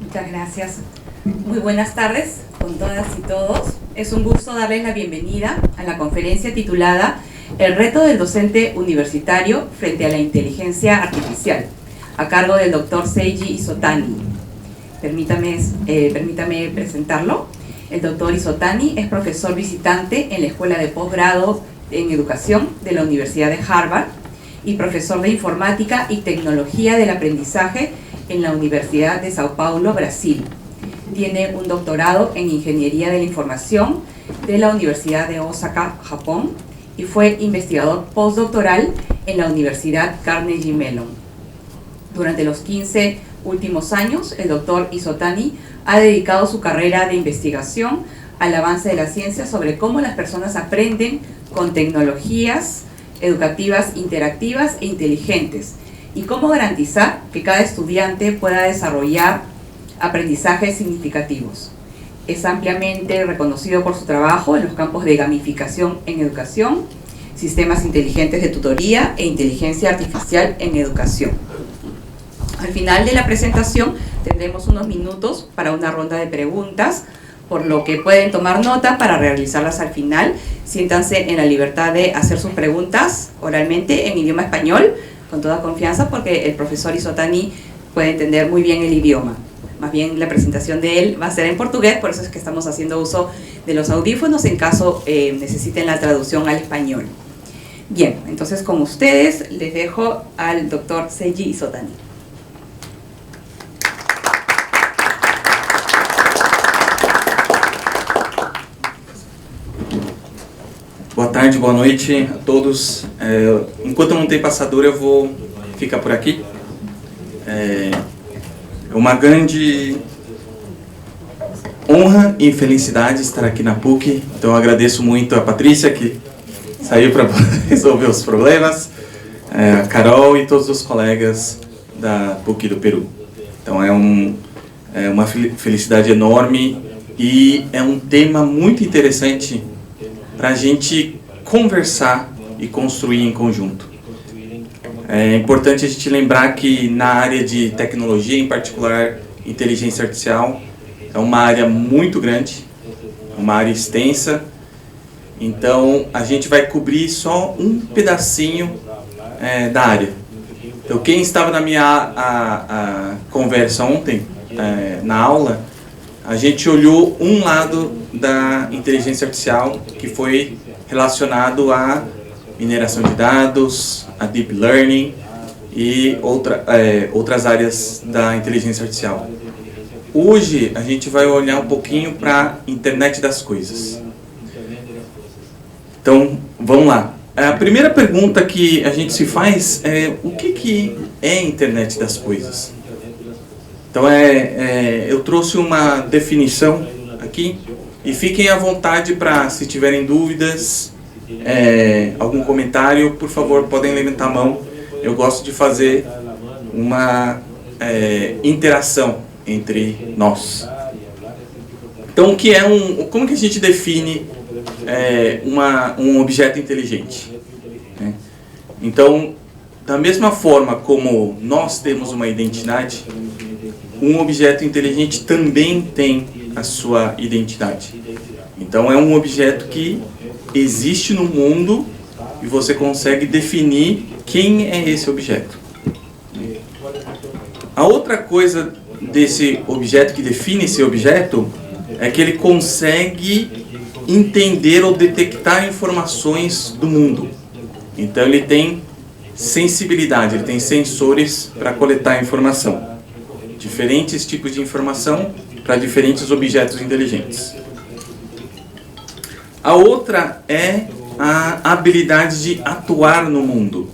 Muchas gracias. Muy buenas tardes con todas y todos. Es un gusto darles la bienvenida a la conferencia titulada El reto del docente universitario frente a la inteligencia artificial, a cargo del Dr. Seiji Isotani. Permítame presentarlo. El Dr. Isotani es profesor visitante en la Escuela de Posgrado en Educación de la Universidad de Harvard y profesor de Informática y Tecnología del Aprendizaje en la Universidad de Sao Paulo, Brasil. Tiene un doctorado en Ingeniería de la Información de la Universidad de Osaka, Japón, y fue investigador postdoctoral en la Universidad Carnegie Mellon. Durante los 15 últimos años, el Dr. Isotani ha dedicado su carrera de investigación al avance de la ciencia sobre cómo las personas aprenden con tecnologías educativas interactivas e inteligentes y cómo garantizar que cada estudiante pueda desarrollar aprendizajes significativos. Es ampliamente reconocido por su trabajo en los campos de gamificación en educación, sistemas inteligentes de tutoría e inteligencia artificial en educación. Al final de la presentación tendremos unos minutos para una ronda de preguntas, por lo que pueden tomar nota para realizarlas al final. Siéntanse en la libertad de hacer sus preguntas oralmente en idioma español, con toda confianza, porque el profesor Isotani puede entender muy bien el idioma. Más bien la presentación de él va a ser en portugués, por eso es que estamos haciendo uso de los audífonos en caso necesiten la traducción al español. Bien, entonces con ustedes les dejo al doctor Seiji Isotani. Boa tarde, boa noite a todos. Enquanto não tem passador, eu vou ficar por aqui. É uma grande honra e felicidade estar aqui na PUC. Então eu agradeço muito a Patrícia, que saiu para resolver os problemas, a Carol e todos os colegas da PUC do Peru. Então é uma felicidade enorme e é um tema muito interessante para a gente conversar e construir em conjunto. É importante a gente lembrar que na área de tecnologia, em particular inteligência artificial, é uma área muito grande, uma área extensa, então a gente vai cobrir só um pedacinho da área. Então quem estava na minha conversa ontem, na aula, a gente olhou um lado da inteligência artificial que foi relacionado à mineração de dados, a deep learning e outras áreas da inteligência artificial. Hoje a gente vai olhar um pouquinho para a internet das coisas. Então vamos lá. A primeira pergunta que a gente se faz é o que é a internet das coisas? Então eu trouxe uma definição aqui e fiquem à vontade para, se tiverem dúvidas, algum comentário, por favor, podem levantar a mão. Eu gosto de fazer uma interação entre nós. Então, como que a gente define um objeto inteligente? Então, da mesma forma como nós temos uma identidade, um objeto inteligente também tem a sua identidade. Então é um objeto que existe no mundo e você consegue definir quem é esse objeto. A outra coisa desse objeto, que define esse objeto, é que ele consegue entender ou detectar informações do mundo. Então ele tem sensibilidade, ele tem sensores para coletar informação. Diferentes tipos de informação para diferentes objetos inteligentes. A outra é a habilidade de atuar no mundo.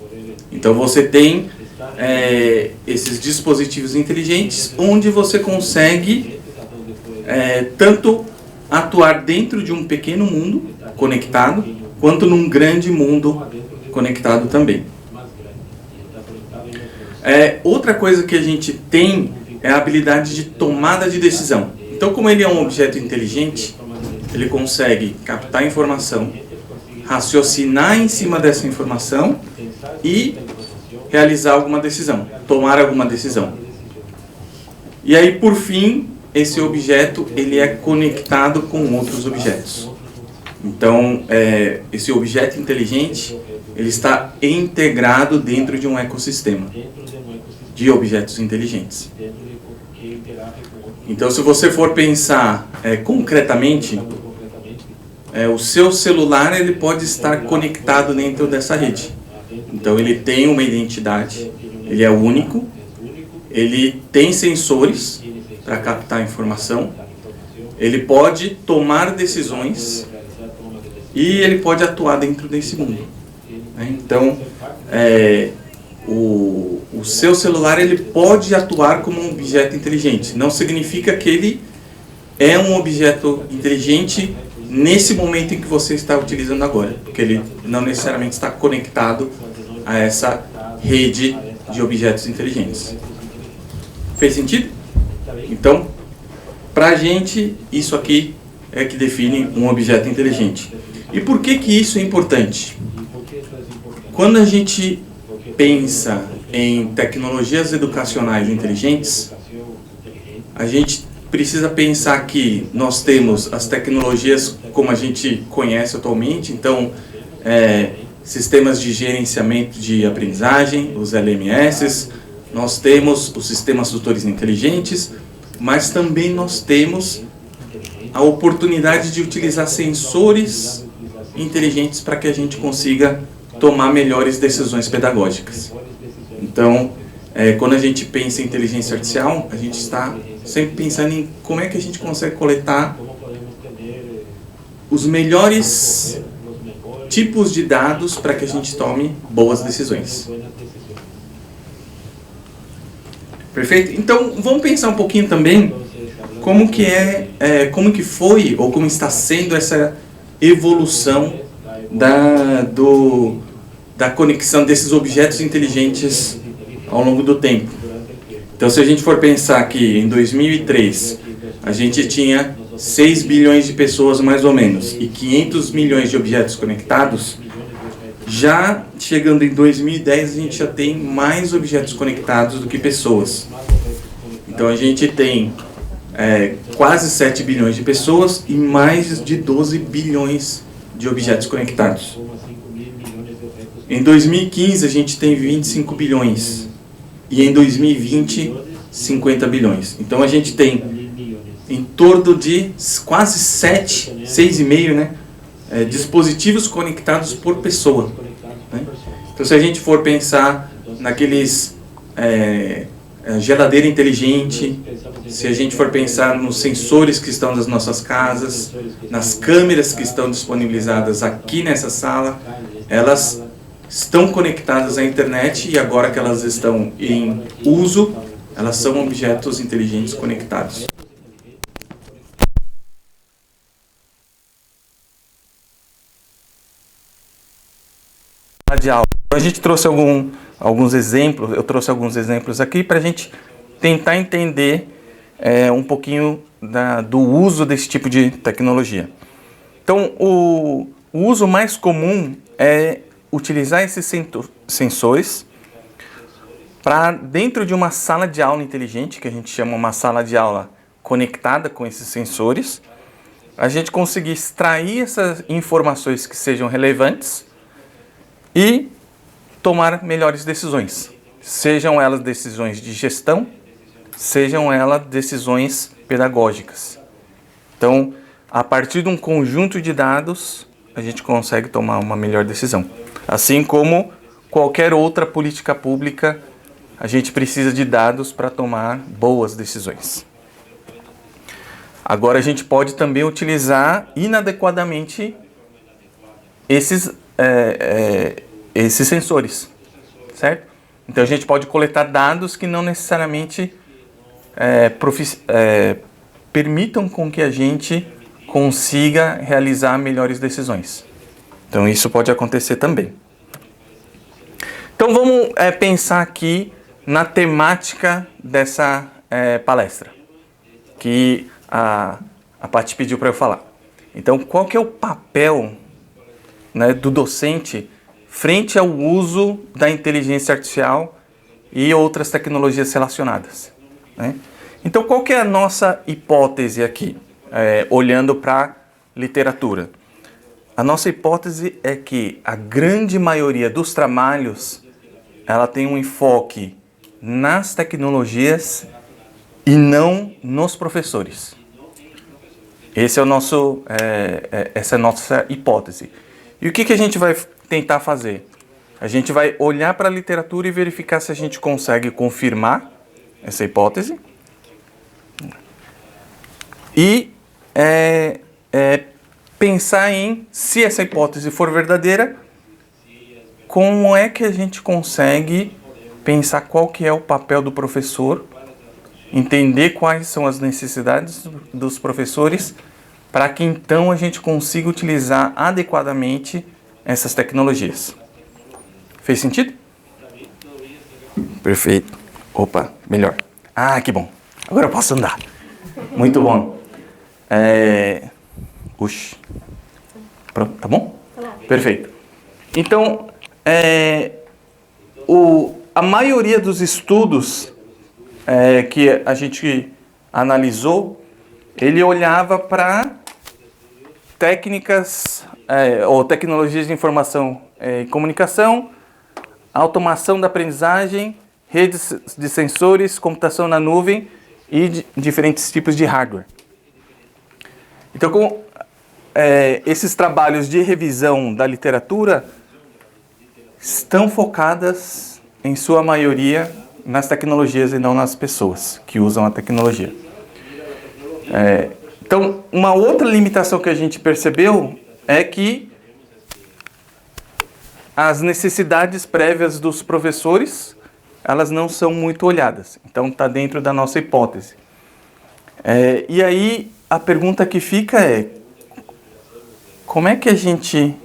Então você tem esses dispositivos inteligentes onde você consegue tanto atuar dentro de um pequeno mundo conectado, quanto num grande mundo conectado também. Outra coisa que a gente tem é a habilidade de tomada de decisão. Então, como ele é um objeto inteligente, ele consegue captar informação, raciocinar em cima dessa informação e realizar alguma decisão, tomar alguma decisão. E aí, por fim, esse objeto ele é conectado com outros objetos. Então, esse objeto inteligente ele está integrado dentro de um ecossistema de objetos inteligentes. Então, se você for pensar concretamente, o seu celular ele pode estar conectado dentro dessa rede. Então, ele tem uma identidade, ele é único, ele tem sensores para captar informação, ele pode tomar decisões e ele pode atuar dentro desse mundo. Então, o seu celular ele pode atuar como um objeto inteligente. Não significa que ele é um objeto inteligente nesse momento em que você está utilizando agora, porque ele não necessariamente está conectado a essa rede de objetos inteligentes. Fez sentido? Então, para a gente, isso aqui é que define um objeto inteligente. E por que isso é importante? Quando a gente pensa em tecnologias educacionais inteligentes, a gente precisa pensar que nós temos as tecnologias como a gente conhece atualmente, então, sistemas de gerenciamento de aprendizagem, os LMS, nós temos os sistemas tutores inteligentes, mas também nós temos a oportunidade de utilizar sensores inteligentes para que a gente consiga tomar melhores decisões pedagógicas. Então, quando a gente pensa em inteligência artificial, a gente está sempre pensando em como é que a gente consegue coletar os melhores tipos de dados para que a gente tome boas decisões. Perfeito? Então, vamos pensar um pouquinho também como que foi ou como está sendo essa evolução da conexão desses objetos inteligentes ao longo do tempo. Então, se a gente for pensar que em 2003 a gente tinha 6 bilhões de pessoas mais ou menos e 500 milhões de objetos conectados, já chegando em 2010 a gente já tem mais objetos conectados do que pessoas. Então a gente tem quase 7 bilhões de pessoas e mais de 12 bilhões de objetos conectados. Em 2015 a gente tem 25 bilhões e em 2020 50 bilhões. Então a gente tem em torno de quase 6,5, né? Dispositivos conectados por pessoa, né? Então, se a gente for pensar naqueles geladeira inteligente, se a gente for pensar nos sensores que estão nas nossas casas, nas câmeras que estão disponibilizadas aqui nessa sala, elas estão conectadas à internet e agora que elas estão em uso, elas são objetos inteligentes conectados. De aula. A gente trouxe alguns exemplos, eu trouxe alguns exemplos aqui para a gente tentar entender um pouquinho do uso desse tipo de tecnologia. Então, o uso mais comum é utilizar esses sensores para dentro de uma sala de aula inteligente, que a gente chama uma sala de aula conectada com esses sensores, a gente conseguir extrair essas informações que sejam relevantes e tomar melhores decisões, sejam elas decisões de gestão, sejam elas decisões pedagógicas. Então, a partir de um conjunto de dados, a gente consegue tomar uma melhor decisão. Assim como qualquer outra política pública, a gente precisa de dados para tomar boas decisões. Agora, a gente pode também utilizar inadequadamente esses sensores, certo? Então a gente pode coletar dados que não necessariamente permitam com que a gente consiga realizar melhores decisões. Então isso pode acontecer também. Então vamos pensar aqui na temática dessa palestra, que a Paty pediu para eu falar. Então qual que é o papel, né, do docente frente ao uso da inteligência artificial e outras tecnologias relacionadas, né? Então, qual que é a nossa hipótese aqui, olhando para a literatura? A nossa hipótese é que a grande maioria dos trabalhos, ela tem um enfoque nas tecnologias e não nos professores. Essa é a nossa hipótese. E o que a gente vai tentar fazer? A gente vai olhar para a literatura e verificar se a gente consegue confirmar essa hipótese. E pensar em, se essa hipótese for verdadeira, como é que a gente consegue pensar qual que é o papel do professor, entender quais são as necessidades dos professores, para que então a gente consiga utilizar adequadamente essas tecnologias. Fez sentido? Perfeito. Opa, melhor. Ah, que bom. Agora eu posso andar. Muito bom. Pronto, tá bom? Perfeito. Então, a maioria dos estudos que a gente analisou, ele olhava para técnicas ou tecnologias de informação e comunicação, automação da aprendizagem, redes de sensores, computação na nuvem e diferentes tipos de hardware. Então, esses trabalhos de revisão da literatura estão focadas, em sua maioria, nas tecnologias e não nas pessoas que usam a tecnologia. Então, uma outra limitação que a gente percebeu é que as necessidades prévias dos professores, elas não são muito olhadas. Então, está dentro da nossa hipótese. E aí, a pergunta que fica é: como é que a gente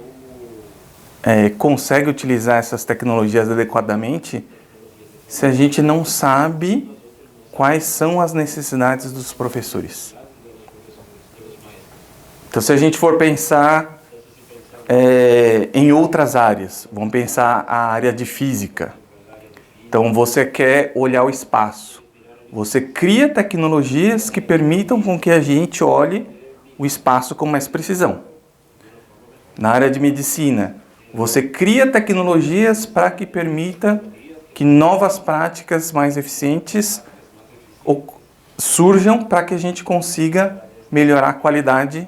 consegue utilizar essas tecnologias adequadamente se a gente não sabe quais são as necessidades dos professores? Então, se a gente for pensar em outras áreas, vamos pensar a área de física. Então, você quer olhar o espaço. Você cria tecnologias que permitam com que a gente olhe o espaço com mais precisão. Na área de medicina, você cria tecnologias para que permita que novas práticas mais eficientes surjam para que a gente consiga melhorar a qualidade,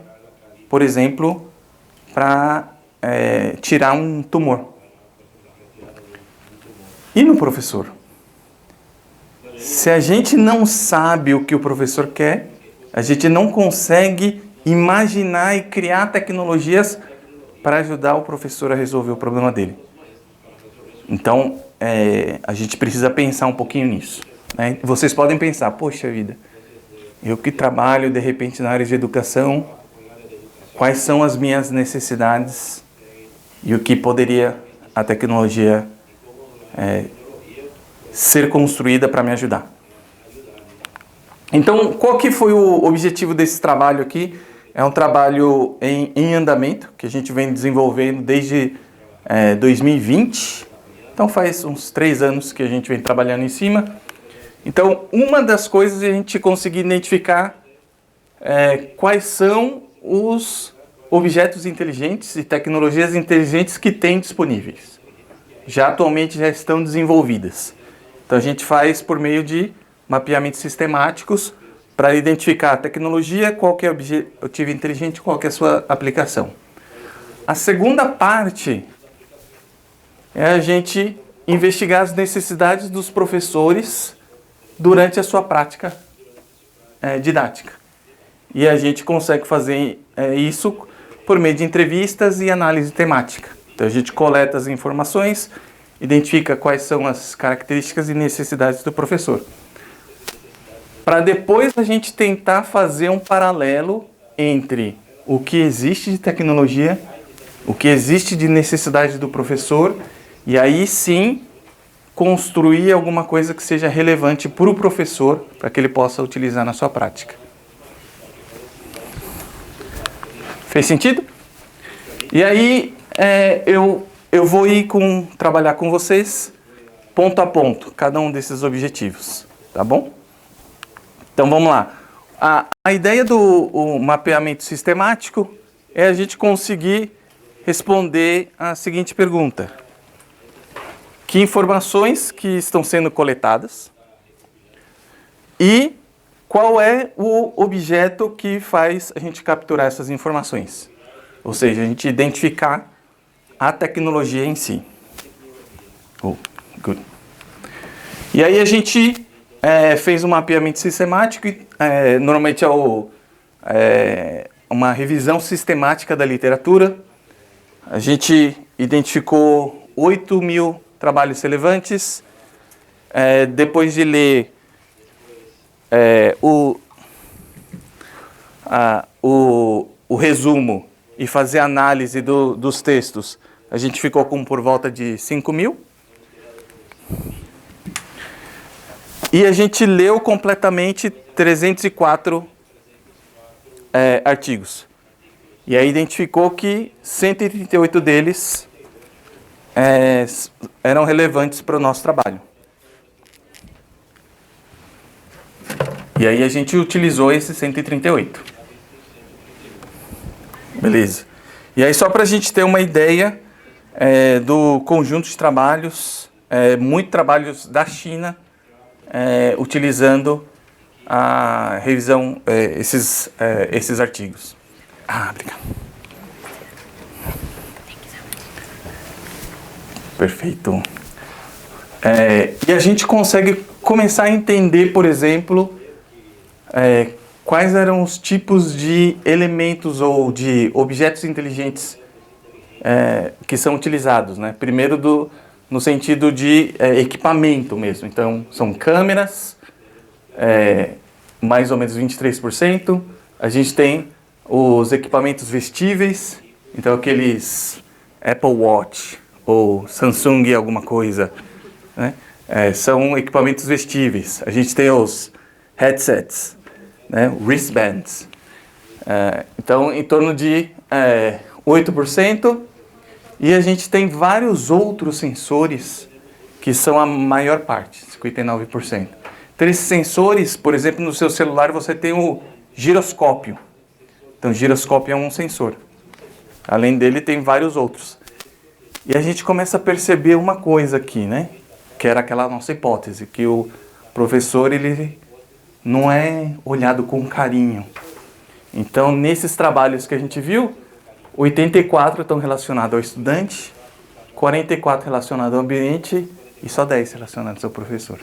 por exemplo, para tirar um tumor. E no professor? Se a gente não sabe o que o professor quer, a gente não consegue imaginar e criar tecnologias para ajudar o professor a resolver o problema dele. Então, a gente precisa pensar um pouquinho nisso, né? Vocês podem pensar: poxa vida, eu que trabalho de repente na área de educação, quais são as minhas necessidades e o que poderia a tecnologia ser construída para me ajudar. Então, qual que foi o objetivo desse trabalho aqui? É um trabalho em andamento, que a gente vem desenvolvendo desde 2020. Então, faz uns 3 anos que a gente vem trabalhando em cima. Então, uma das coisas é a gente conseguir identificar quais são os objetos inteligentes e tecnologias inteligentes que tem disponíveis. Atualmente já estão desenvolvidas. Então, a gente faz por meio de mapeamentos sistemáticos para identificar a tecnologia, qual que é o objetivo inteligente, qual que é a sua aplicação. A segunda parte é a gente investigar as necessidades dos professores durante a sua prática didática. E a gente consegue fazer isso por meio de entrevistas e análise temática. Então, a gente coleta as informações, identifica quais são as características e necessidades do professor, para depois a gente tentar fazer um paralelo entre o que existe de tecnologia, o que existe de necessidade do professor, e aí sim construir alguma coisa que seja relevante para o professor, para que ele possa utilizar na sua prática. Fez sentido? E aí eu vou trabalhar com vocês ponto a ponto, cada um desses objetivos, tá bom? Então vamos lá. A ideia do mapeamento sistemático é a gente conseguir responder a seguinte pergunta: que informações que estão sendo coletadas e qual é o objeto que faz a gente capturar essas informações? Ou seja, a gente identificar a tecnologia em si. Good. E aí a gente fez um mapeamento sistemático e normalmente uma revisão sistemática da literatura. A gente identificou 8.000 trabalhos relevantes. Depois de ler o resumo e fazer análise dos textos, a gente ficou com por volta de 5.000. E a gente leu completamente 304 artigos. E aí identificou que 138 deles eram relevantes para o nosso trabalho. E aí a gente utilizou esses 138. Beleza. E aí só para a gente ter uma ideia do conjunto de trabalhos, muitos trabalhos da China, utilizando a revisão, esses artigos. Obrigado. Perfeito. E a gente consegue começar a entender, por exemplo, quais eram os tipos de elementos ou de objetos inteligentes que são utilizados, né? Primeiro no sentido de equipamento mesmo. Então, são câmeras, mais ou menos 23%. A gente tem os equipamentos vestíveis, então aqueles Apple Watch ou Samsung alguma coisa, né? São equipamentos vestíveis. A gente tem os headsets, né? Wristbands. Então, em torno de 8%. E a gente tem vários outros sensores que são a maior parte, 59%. Então, esses sensores, por exemplo, no seu celular você tem o giroscópio. Então, o giroscópio é um sensor. Além dele, tem vários outros. E a gente começa a perceber uma coisa aqui, né? Que era aquela nossa hipótese, que o professor, ele não é olhado com carinho. Então, nesses trabalhos que a gente viu, 84 estão relacionados ao estudante, 44 relacionados ao ambiente e só 10 relacionados ao professor.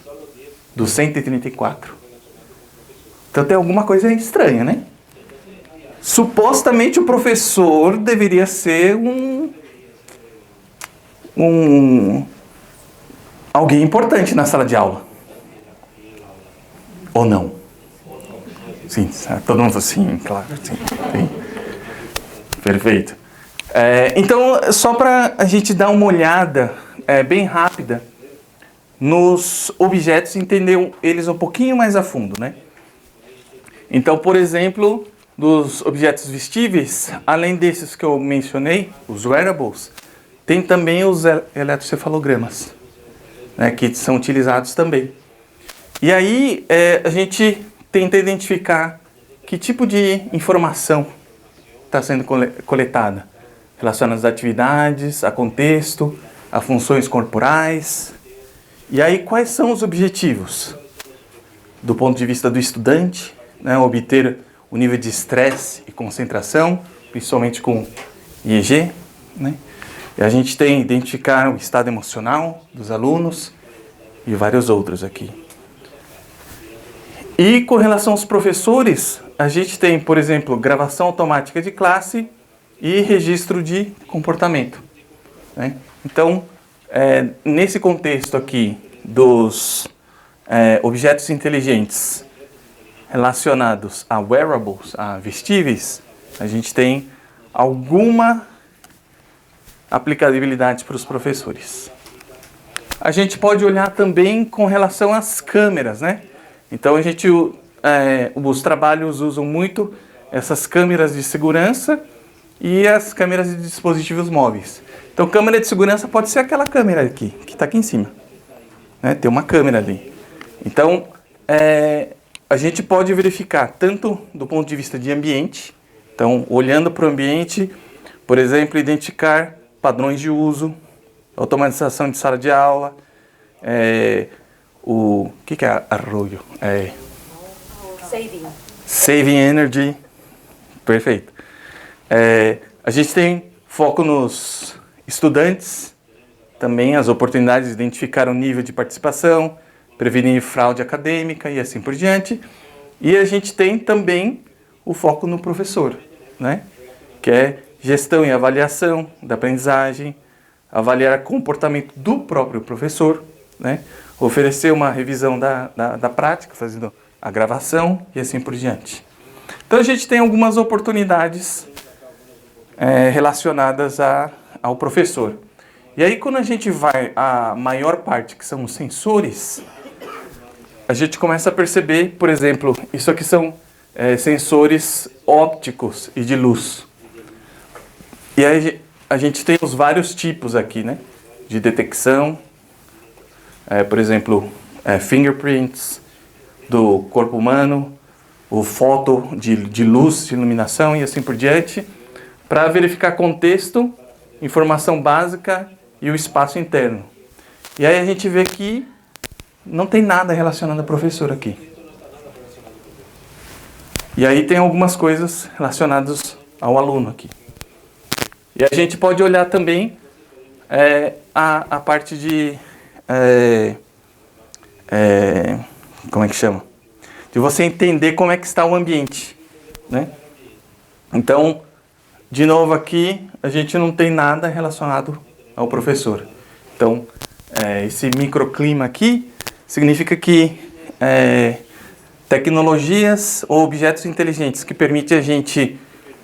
Dos 134. Então tem alguma coisa estranha, né? Supostamente o professor deveria ser alguém importante na sala de aula. Ou não? Sim, todo mundo falou sim, claro, sim. Perfeito. Então, só para a gente dar uma olhada bem rápida nos objetos e entender eles um pouquinho mais a fundo, né? Então, por exemplo, dos objetos vestíveis, além desses que eu mencionei, os wearables, tem também os eletrocefalogramas, né, que são utilizados também. E aí a gente tenta identificar que tipo de informação está sendo coletada, relacionadas às atividades, a contexto, a funções corporais. E aí quais são os objetivos? Do ponto de vista do estudante, né, obter o nível de estresse e concentração, principalmente com IEG, né? E a gente tem identificar o estado emocional dos alunos e vários outros aqui. E com relação aos professores, a gente tem, por exemplo, gravação automática de classe e registro de comportamento, né? Então, nesse contexto aqui dos objetos inteligentes relacionados a wearables, a vestíveis, a gente tem alguma aplicabilidade para os professores. A gente pode olhar também com relação às câmeras, né? Então os trabalhos usam muito essas câmeras de segurança e as câmeras de dispositivos móveis. Então, câmera de segurança pode ser aquela câmera aqui, que está aqui em cima, né? Tem uma câmera ali. Então, a gente pode verificar tanto do ponto de vista de ambiente, então olhando para o ambiente, por exemplo, identificar padrões de uso, automatização de sala de aula, o que é arroio? Saving energy, perfeito. A gente tem foco nos estudantes, também as oportunidades de identificar o nível de participação, prevenir fraude acadêmica e assim por diante. E a gente tem também o foco no professor, né? Que é gestão e avaliação da aprendizagem, avaliar o comportamento do próprio professor, né? Oferecer uma revisão da prática, fazendo a gravação e assim por diante. Então a gente tem algumas oportunidades relacionadas ao professor. E aí quando a gente vai à maior parte, que são os sensores, a gente começa a perceber, por exemplo, isso aqui são sensores ópticos e de luz. E aí a gente tem os vários tipos aqui, né? De detecção, por exemplo, fingerprints do corpo humano, o foto de luz, de iluminação e assim por diante, para verificar contexto, informação básica e o espaço interno. E aí a gente vê que não tem nada relacionado a professor aqui. E aí tem algumas coisas relacionadas ao aluno aqui. E a gente pode olhar também a parte de... como é que chama? De você entender como é que está o ambiente, né? Então, de novo aqui, a gente não tem nada relacionado ao professor. Então, esse microclima aqui significa que tecnologias ou objetos inteligentes que permitem a gente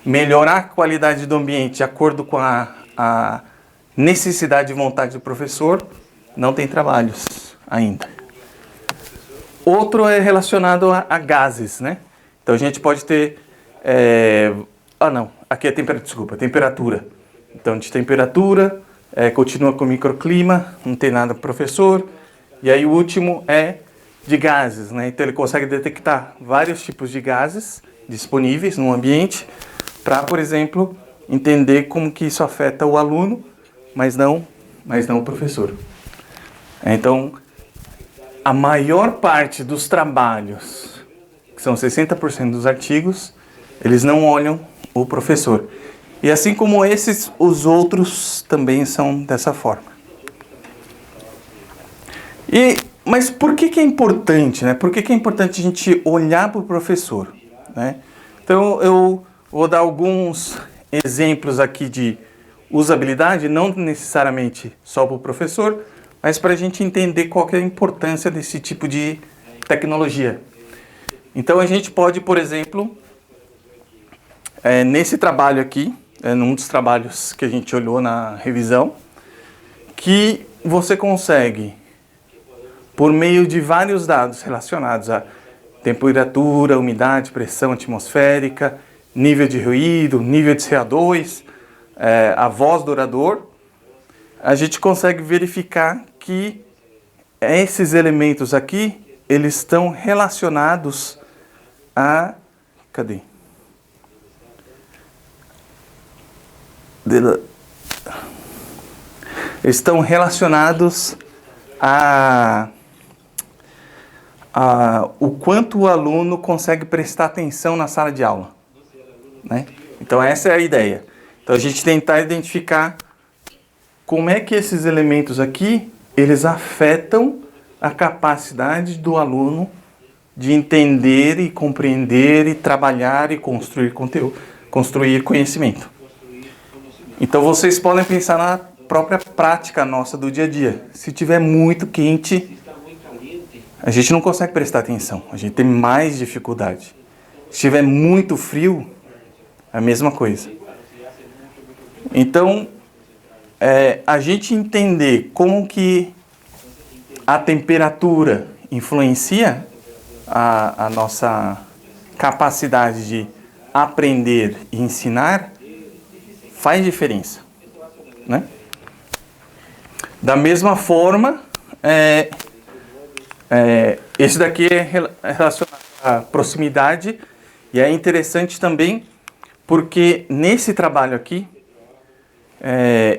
melhorar a qualidade do ambiente de acordo com a necessidade e vontade do professor, não tem trabalhos ainda. Outro é relacionado a gases, né? Então a gente pode ter... aqui é temperatura. Então de temperatura, continua com microclima, não tem nada para o professor. E aí o último é de gases, né? Então ele consegue detectar vários tipos de gases disponíveis no ambiente para, por exemplo, entender como que isso afeta o aluno, mas não o professor. Então, a maior parte dos trabalhos, que são 60% dos artigos, eles não olham o professor. E assim como esses, os outros também são dessa forma. Mas por que é importante, né? Por que é importante a gente olhar para o professor, né? Então eu vou dar alguns exemplos aqui de usabilidade, não necessariamente só para o professor, mas para a gente entender qual que é a importância desse tipo de tecnologia. Então a gente pode, por exemplo, nesse trabalho aqui, num dos trabalhos que a gente olhou na revisão, que você consegue, por meio de vários dados relacionados a temperatura, umidade, pressão atmosférica, nível de ruído, nível de CO2, a voz do orador, a gente consegue verificar que esses elementos aqui, eles estão relacionados a... Cadê? Estão relacionados a o quanto o aluno consegue prestar atenção na sala de aula, né? Então essa é a ideia. Então a gente tentar identificar como é que esses elementos aqui, eles afetam a capacidade do aluno de entender e compreender e trabalhar e construir conteúdo, construir conhecimento. Então vocês podem pensar na própria prática nossa do dia a dia. Se tiver muito quente, a gente não consegue prestar atenção, a gente tem mais dificuldade. Se estiver muito frio, é a mesma coisa. Então, a gente entender como que a temperatura influencia a nossa capacidade de aprender e ensinar faz diferença, né? Da mesma forma, esse daqui é relacionado a proximidade, e é interessante também porque nesse trabalho aqui,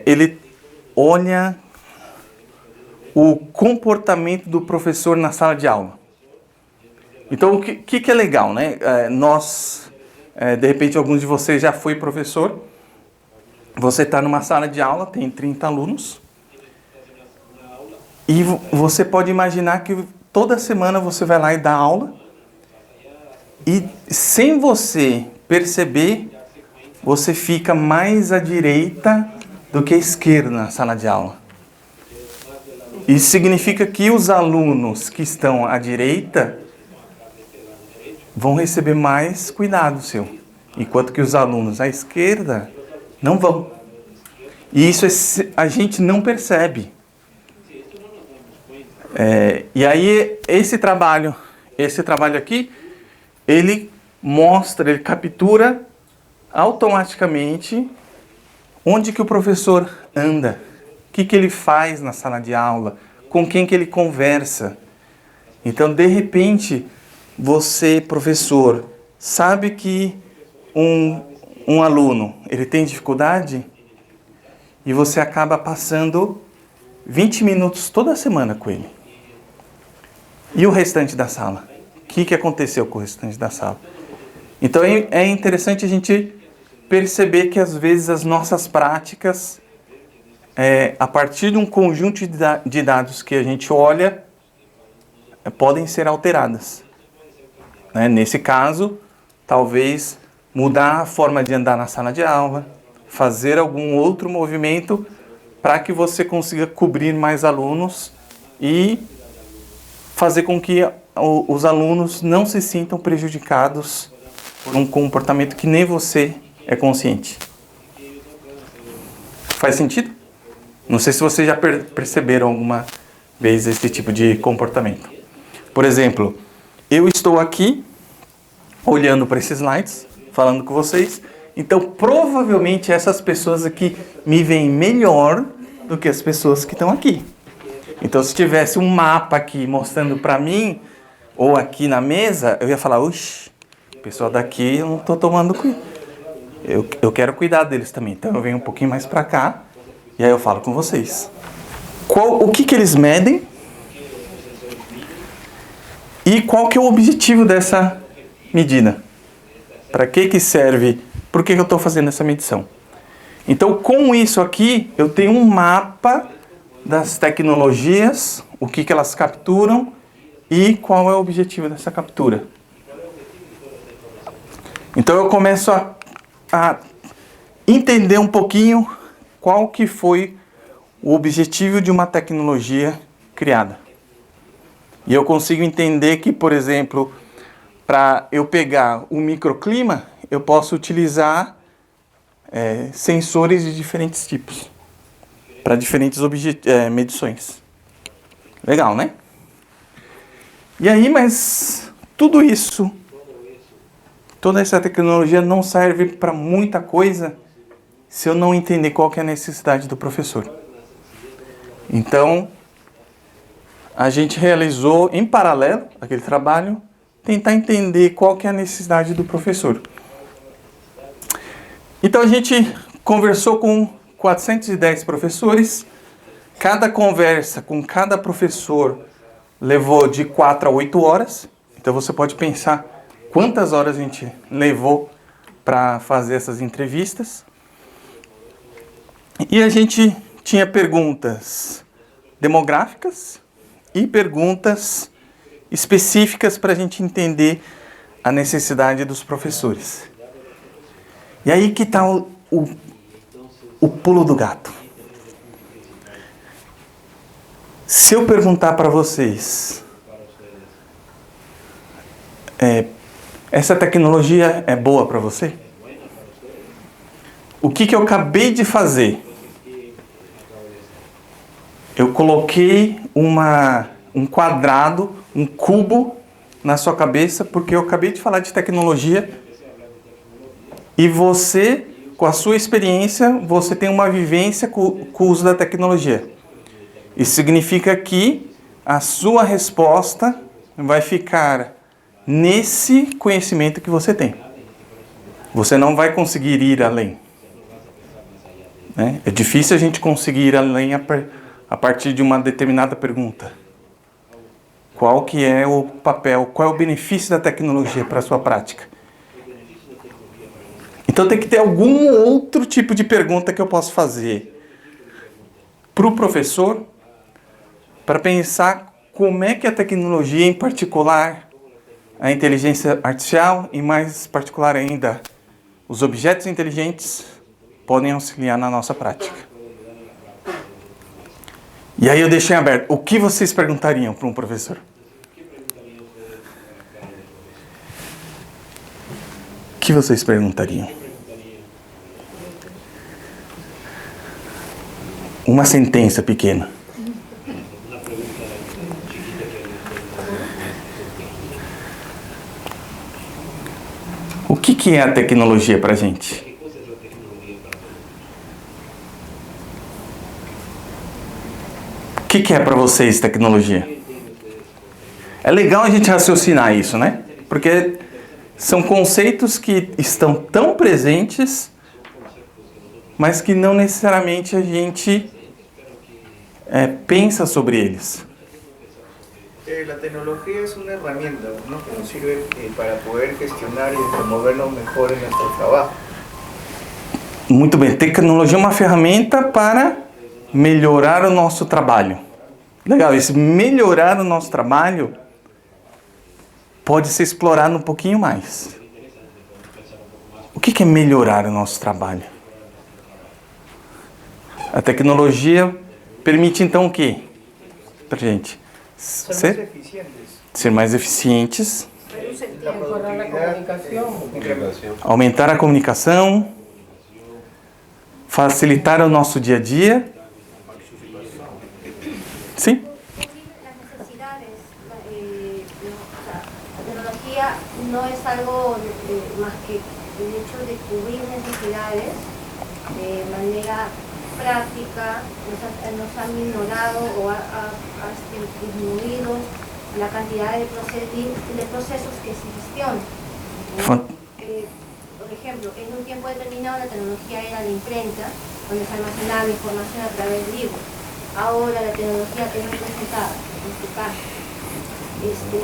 ele olha o comportamento do professor na sala de aula. Então, o que é legal, né? De repente, alguns de vocês já foi professor. Você está numa sala de aula, tem 30 alunos. E você pode imaginar que toda semana você vai lá e dá aula. E sem você perceber, você fica mais à direita do que à esquerda na sala de aula. Isso significa que os alunos que estão à direita vão receber mais cuidado seu, enquanto que os alunos à esquerda não vão. E isso a gente não percebe. E aí esse trabalho aqui, ele mostra, ele captura automaticamente onde que o professor anda, o que ele faz na sala de aula, com quem que ele conversa. Então, de repente, você, professor, sabe que um aluno ele tem dificuldade e você acaba passando 20 minutos toda semana com ele. E o restante da sala? O que aconteceu com o restante da sala? Então é interessante a gente perceber que às vezes as nossas práticas, a partir de um conjunto de dados que a gente olha, podem ser alteradas. Nesse caso, talvez mudar a forma de andar na sala de aula, fazer algum outro movimento para que você consiga cobrir mais alunos e fazer com que os alunos não se sintam prejudicados por um comportamento que nem você é consciente. Faz sentido? Não sei se vocês já perceberam alguma vez esse tipo de comportamento. Por exemplo, eu estou aqui olhando para esses slides, falando com vocês, então provavelmente essas pessoas aqui me veem melhor do que as pessoas que estão aqui. Então se tivesse um mapa aqui mostrando para mim, ou aqui na mesa, eu ia falar, oxe, o pessoal daqui eu não estou tomando cuidado. Eu quero cuidar deles também, então eu venho um pouquinho mais para cá, e aí eu falo com vocês. O que eles medem? E qual que é o objetivo dessa medida? Para que serve? Por que eu estou fazendo essa medição? Então, com isso aqui, eu tenho um mapa das tecnologias, o que elas capturam e qual é o objetivo dessa captura. Então, eu começo a entender um pouquinho qual que foi o objetivo de uma tecnologia criada. E eu consigo entender que, por exemplo, para eu pegar o microclima, eu posso utilizar sensores de diferentes tipos, para diferentes medições. Legal, né? E aí, mas tudo isso, toda essa tecnologia não serve para muita coisa se eu não entender qual que é a necessidade do professor. Então, a gente realizou em paralelo aquele trabalho, tentar entender qual que é a necessidade do professor. Então a gente conversou com 410 professores, cada conversa com cada professor levou de 4 a 8 horas, então você pode pensar quantas horas a gente levou para fazer essas entrevistas. E a gente tinha perguntas demográficas e perguntas específicas para a gente entender a necessidade dos professores. E aí que está o pulo do gato. Se eu perguntar para vocês, essa tecnologia é boa para você? O que eu acabei de fazer? Eu coloquei um quadrado, um cubo na sua cabeça, porque eu acabei de falar de tecnologia e você, com a sua experiência, você tem uma vivência com o uso da tecnologia. Isso significa que a sua resposta vai ficar nesse conhecimento que você tem. Você não vai conseguir ir além. Né? É difícil a gente conseguir ir além a partir de uma determinada pergunta. Qual que é o papel, qual é o benefício da tecnologia para a sua prática? Então tem que ter algum outro tipo de pergunta que eu posso fazer para o professor para pensar como é que a tecnologia, em particular a inteligência artificial e mais particular ainda os objetos inteligentes, podem auxiliar na nossa prática. E aí eu deixei aberto. O que vocês perguntariam para um professor? O que vocês perguntariam? Uma sentença pequena. O que é a tecnologia para a gente? O que é para vocês tecnologia? É legal a gente raciocinar isso, né? Porque são conceitos que estão tão presentes, mas que não necessariamente a gente pensa sobre eles. La tecnología es una herramienta, ¿no?, que nos sirve para poder gestionar y desenvolvernos mejor en nuestro trabajo. Muito bem, tecnologia é uma ferramenta para melhorar o nosso trabalho. Legal, esse melhorar o nosso trabalho pode ser explorado um pouquinho mais. O que é melhorar o nosso trabalho? A tecnologia permite então o quê? Pra gente ser mais eficientes, aumentar a comunicação, facilitar o nosso dia a dia. Sim? Las necesidades, la tecnología no es algo más que el hecho de cubrir necesidades de manera práctica, nos ha minorado o ha disminuido la cantidad de procesos que se gestionan. Por ejemplo, en un tiempo determinado la tecnología era la imprenta, donde se almacenaba información a través de libros. Ahora la tecnología que es representada, en este caso,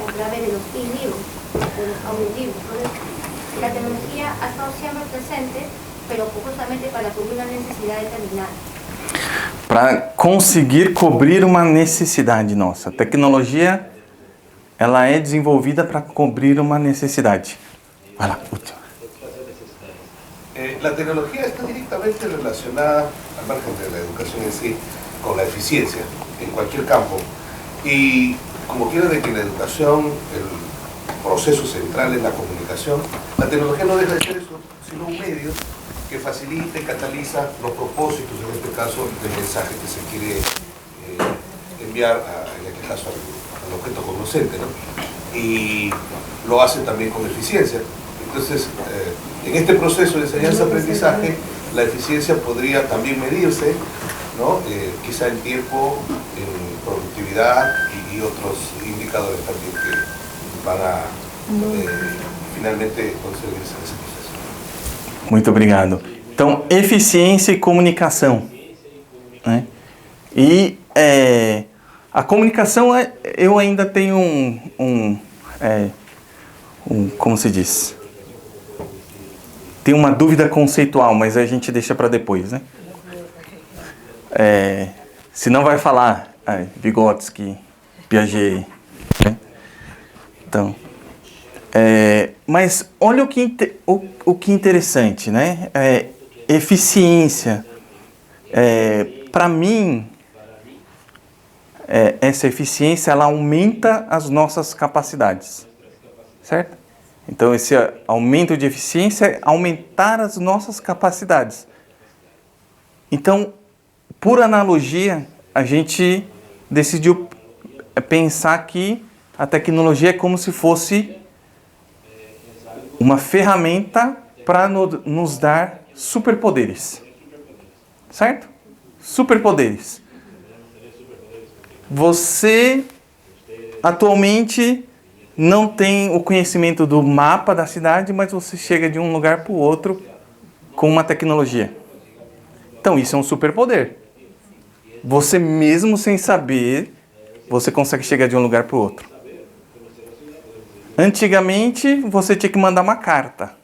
a través de los e-libros, de los audiolibros. Entonces, la tecnología ha estado siempre presente, pero justamente para cubrir una necesidad determinada. Para conseguir cobrir uma necessidade nossa. A tecnologia, ela é desenvolvida para cobrir uma necessidade. Vai lá, último. La tecnología está directamente relacionada, al margen de la educación en sí, con la eficiencia en cualquier campo. Y como quiera de que la educación, el proceso central es la comunicación, la tecnología no deja de ser eso, sino un medio que facilita y cataliza los propósitos, en este caso, del mensaje que se quiere enviar, en este caso, al objeto cognoscente, ¿no? Y lo hace también con eficiencia. Entonces, en este proceso de enseñanza-aprendizaje, la eficiencia podría también medirse, ¿no? Quizá en tiempo, en productividad y otros indicadores también que van a finalmente conseguirse ese proceso. Muito obrigado. Então, eficiência e comunicação, né? E a comunicação, eu ainda tenho como se diz? Tem uma dúvida conceitual, mas a gente deixa para depois, né? Senão vai falar Vygotsky, Piaget, né? Então, mas olha o que interessante, né? Eficiência. Para mim, essa eficiência, ela aumenta as nossas capacidades, certo? Então, esse aumento de eficiência é aumentar as nossas capacidades. Então, por analogia, a gente decidiu pensar que a tecnologia é como se fosse uma ferramenta para nos dar superpoderes, certo? Superpoderes. Você atualmente não tem o conhecimento do mapa da cidade, mas você chega de um lugar para o outro com uma tecnologia. Então isso é um superpoder. Você mesmo sem saber, você consegue chegar de um lugar para o outro. Antigamente você tinha que mandar uma carta.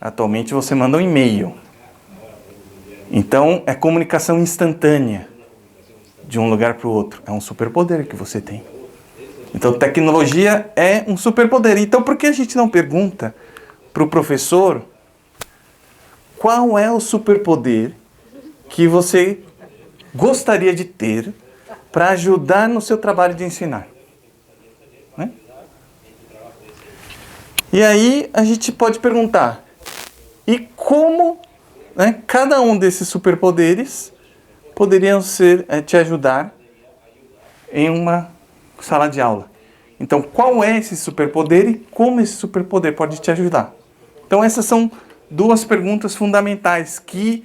Atualmente você manda um e-mail. Então é comunicação instantânea de um lugar para o outro. É um superpoder que você tem. Então tecnologia é um superpoder. Então por que a gente não pergunta para o professor qual é o superpoder que você gostaria de ter para ajudar no seu trabalho de ensinar? Né? E aí a gente pode perguntar, e como, né, cada um desses superpoderes poderiam te ajudar em uma sala de aula? Então, qual é esse superpoder e como esse superpoder pode te ajudar? Então, essas são duas perguntas fundamentais que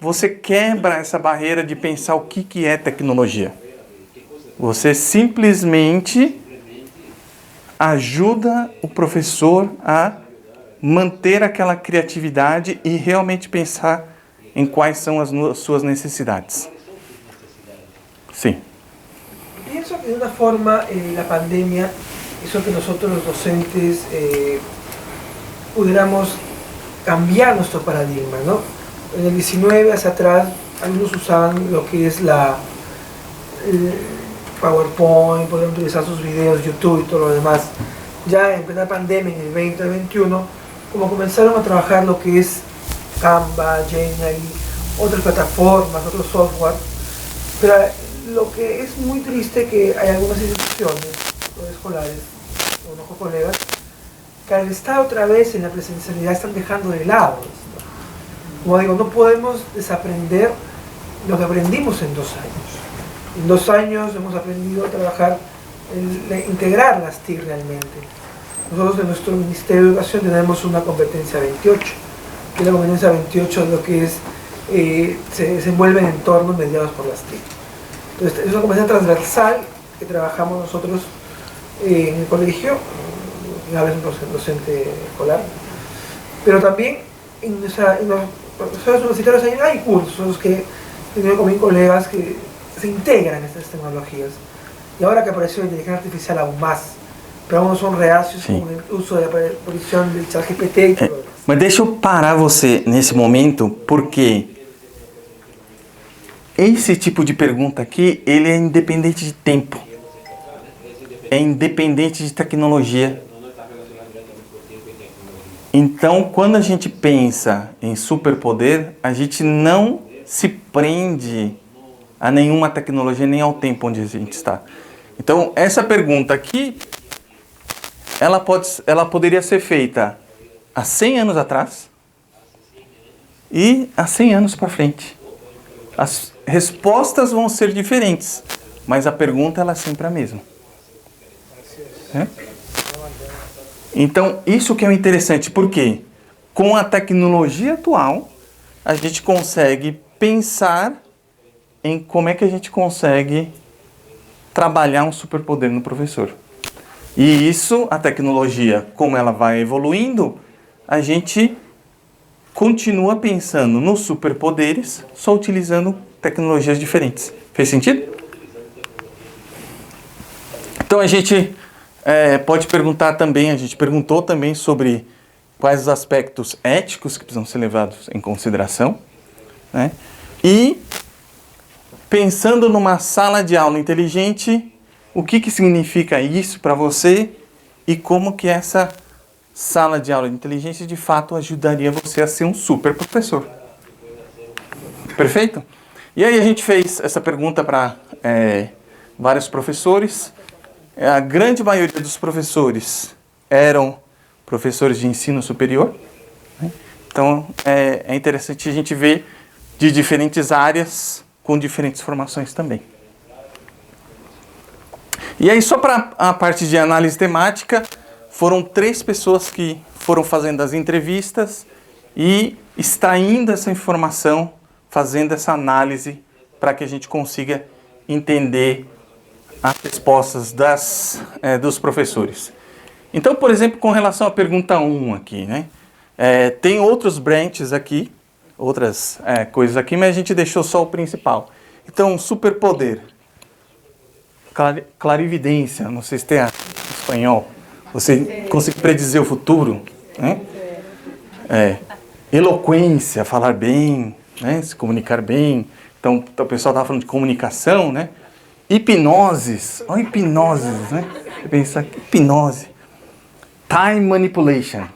você quebra essa barreira de pensar o que é tecnologia. Você simplesmente ajuda o professor a manter aquela criatividade e realmente pensar em quais são as suas necessidades. Sim. Pienso que de una forma la pandemia hizo que nosotros los docentes pudiéramos cambiar nuestro paradigma, ¿no? En el 19 hacia atrás, algunos usaban lo que es el PowerPoint, podían utilizar sus videos, YouTube y todo lo demás. Ya en plena pandemia, en el 2021, como comenzaron a trabajar lo que es Canva, Genial, otras plataformas, otros software, pero lo que es muy triste que hay algunas instituciones, los escolares, unos colegas, que al estar otra vez en la presencialidad están dejando de lado esto. Como digo, no podemos desaprender lo que aprendimos en 2 años. En 2 años hemos aprendido a trabajar, integrar las TIC realmente. Nosotros en nuestro Ministerio de Educación tenemos una competencia 28, que es la competencia 28 de lo que es, se desenvuelve en entornos mediados por las TIC. Entonces es una competencia transversal que trabajamos nosotros en el colegio, a veces un docente escolar, pero también en los profesores universitarios hay cursos que he tenido con mis colegas que se integran estas tecnologías. Y ahora que apareció la inteligencia artificial aún más, pero aún son reacios com o uso da aparição do ChatGPT e tudo. Mas deixa eu parar você nesse momento, porque esse tipo de pergunta aqui, ele é independente de tempo. É independente de tecnologia. Então, quando a gente pensa em superpoder, a gente não se prende a nenhuma tecnologia, nem ao tempo onde a gente está. Então, essa pergunta aqui, ela poderia ser feita há 100 anos atrás e há 100 anos para frente. As respostas vão ser diferentes, mas a pergunta ela é sempre a mesma. É? Então, isso que é o interessante, porque com a tecnologia atual, a gente consegue pensar em como é que a gente consegue trabalhar um superpoder no professor. E isso, a tecnologia, como ela vai evoluindo, a gente continua pensando nos superpoderes, só utilizando tecnologias diferentes. Fez sentido? Então a gente pode perguntar também, a gente perguntou também sobre quais os aspectos éticos que precisam ser levados em consideração, né? E pensando numa sala de aula inteligente, o que significa isso para você e como que essa sala de aula de inteligência de fato ajudaria você a ser um super professor. Perfeito? E aí a gente fez essa pergunta para vários professores. A grande maioria dos professores eram professores de ensino superior, né? Então é interessante a gente ver de diferentes áreas com diferentes formações também. E aí só para a parte de análise temática, foram 3 pessoas que foram fazendo as entrevistas e extraindo essa informação, fazendo essa análise para que a gente consiga entender as respostas dos professores. Então, por exemplo, com relação à pergunta 1 aqui, né? Tem outros branches aqui, outras coisas aqui, mas a gente deixou só o principal. Então, superpoder, clarividência, não sei se tem em espanhol, você consegue predizer o futuro, né? Eloquência, falar bem, né? Se comunicar bem. Então, o pessoal estava falando de comunicação, né? Hipnoses, olha hipnoses, né? Você pensa, hipnose. Time manipulation,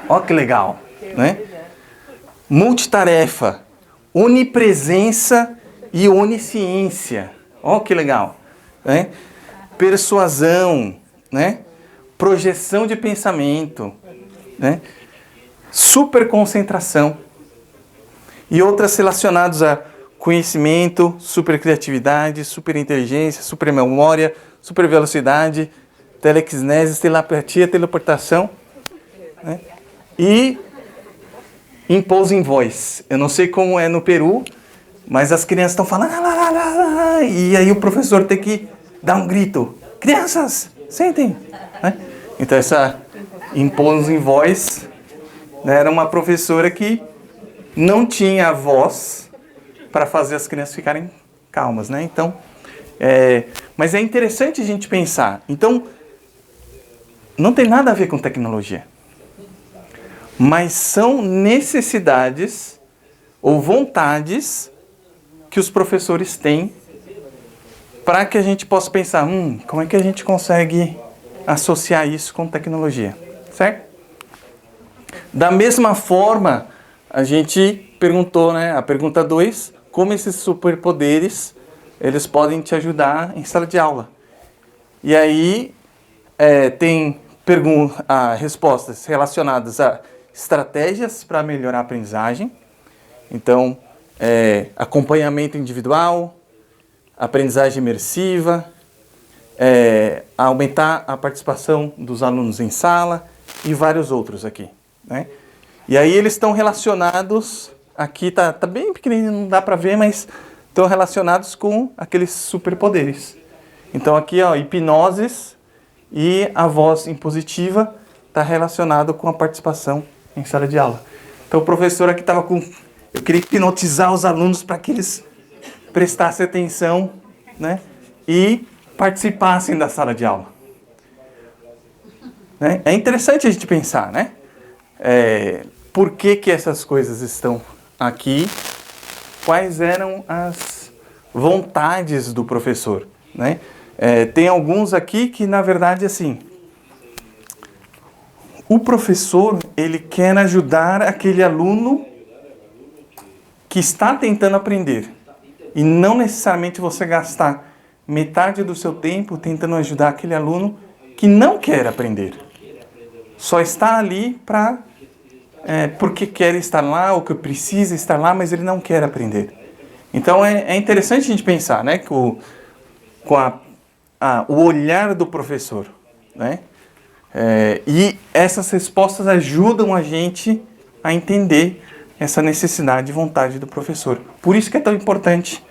olha que legal, né? Multitarefa, onipresença e onisciência, olha que legal, né? Persuasão, né? Projeção de pensamento, né? Superconcentração e outras relacionadas a conhecimento, supercriatividade, superinteligência, supermemória, supervelocidade, telecinese, telepatia, teleportação, né? E imposing voice. Eu não sei como é no Peru, mas as crianças estão falando e aí o professor tem que dar um grito. Crianças, sentem! Né? Então essa imposing voice, né, era uma professora que não tinha voz para fazer as crianças ficarem calmas, né? Então, mas é interessante a gente pensar. Então, não tem nada a ver com tecnologia, mas são necessidades ou vontades que os professores têm para que a gente possa pensar, como é que a gente consegue associar isso com tecnologia, certo? Da mesma forma, a gente perguntou, né, a pergunta 2, como esses superpoderes, eles podem te ajudar em sala de aula. E aí, tem respostas relacionadas a estratégias para melhorar a aprendizagem. Então, acompanhamento individual, aprendizagem imersiva, aumentar a participação dos alunos em sala e vários outros aqui, né? E aí eles estão relacionados, aqui tá bem pequenininho, não dá para ver, mas estão relacionados com aqueles superpoderes. Então aqui, ó, hipnoses e a voz impositiva está relacionado com a participação em sala de aula. Então o professor aqui estava com... Eu queria hipnotizar os alunos para que eles prestassem atenção, né, e participassem da sala de aula. Né? É interessante a gente pensar, né? Por que essas coisas estão aqui? Quais eram as vontades do professor, né? Tem alguns aqui que, na verdade, assim, o professor, ele quer ajudar aquele aluno que está tentando aprender. E não necessariamente você gastar metade do seu tempo tentando ajudar aquele aluno que não quer aprender. Só está ali porque quer estar lá, ou que precisa estar lá, mas ele não quer aprender. Então é interessante a gente pensar, né, com o olhar do professor, né? E essas respostas ajudam a gente a entender essa necessidade e vontade do professor. Por isso que é tão importante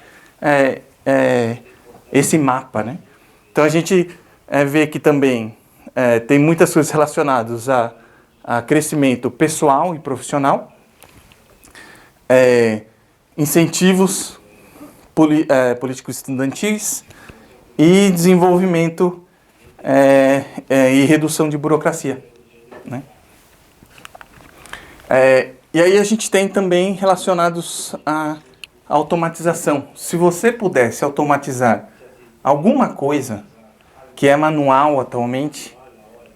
esse mapa, né? Então a gente vê que também tem muitas coisas relacionadas a crescimento pessoal e profissional, incentivos políticos estudantis e desenvolvimento e redução de burocracia, né? E aí a gente tem também relacionados à automatização. Se você pudesse automatizar alguma coisa que é manual atualmente,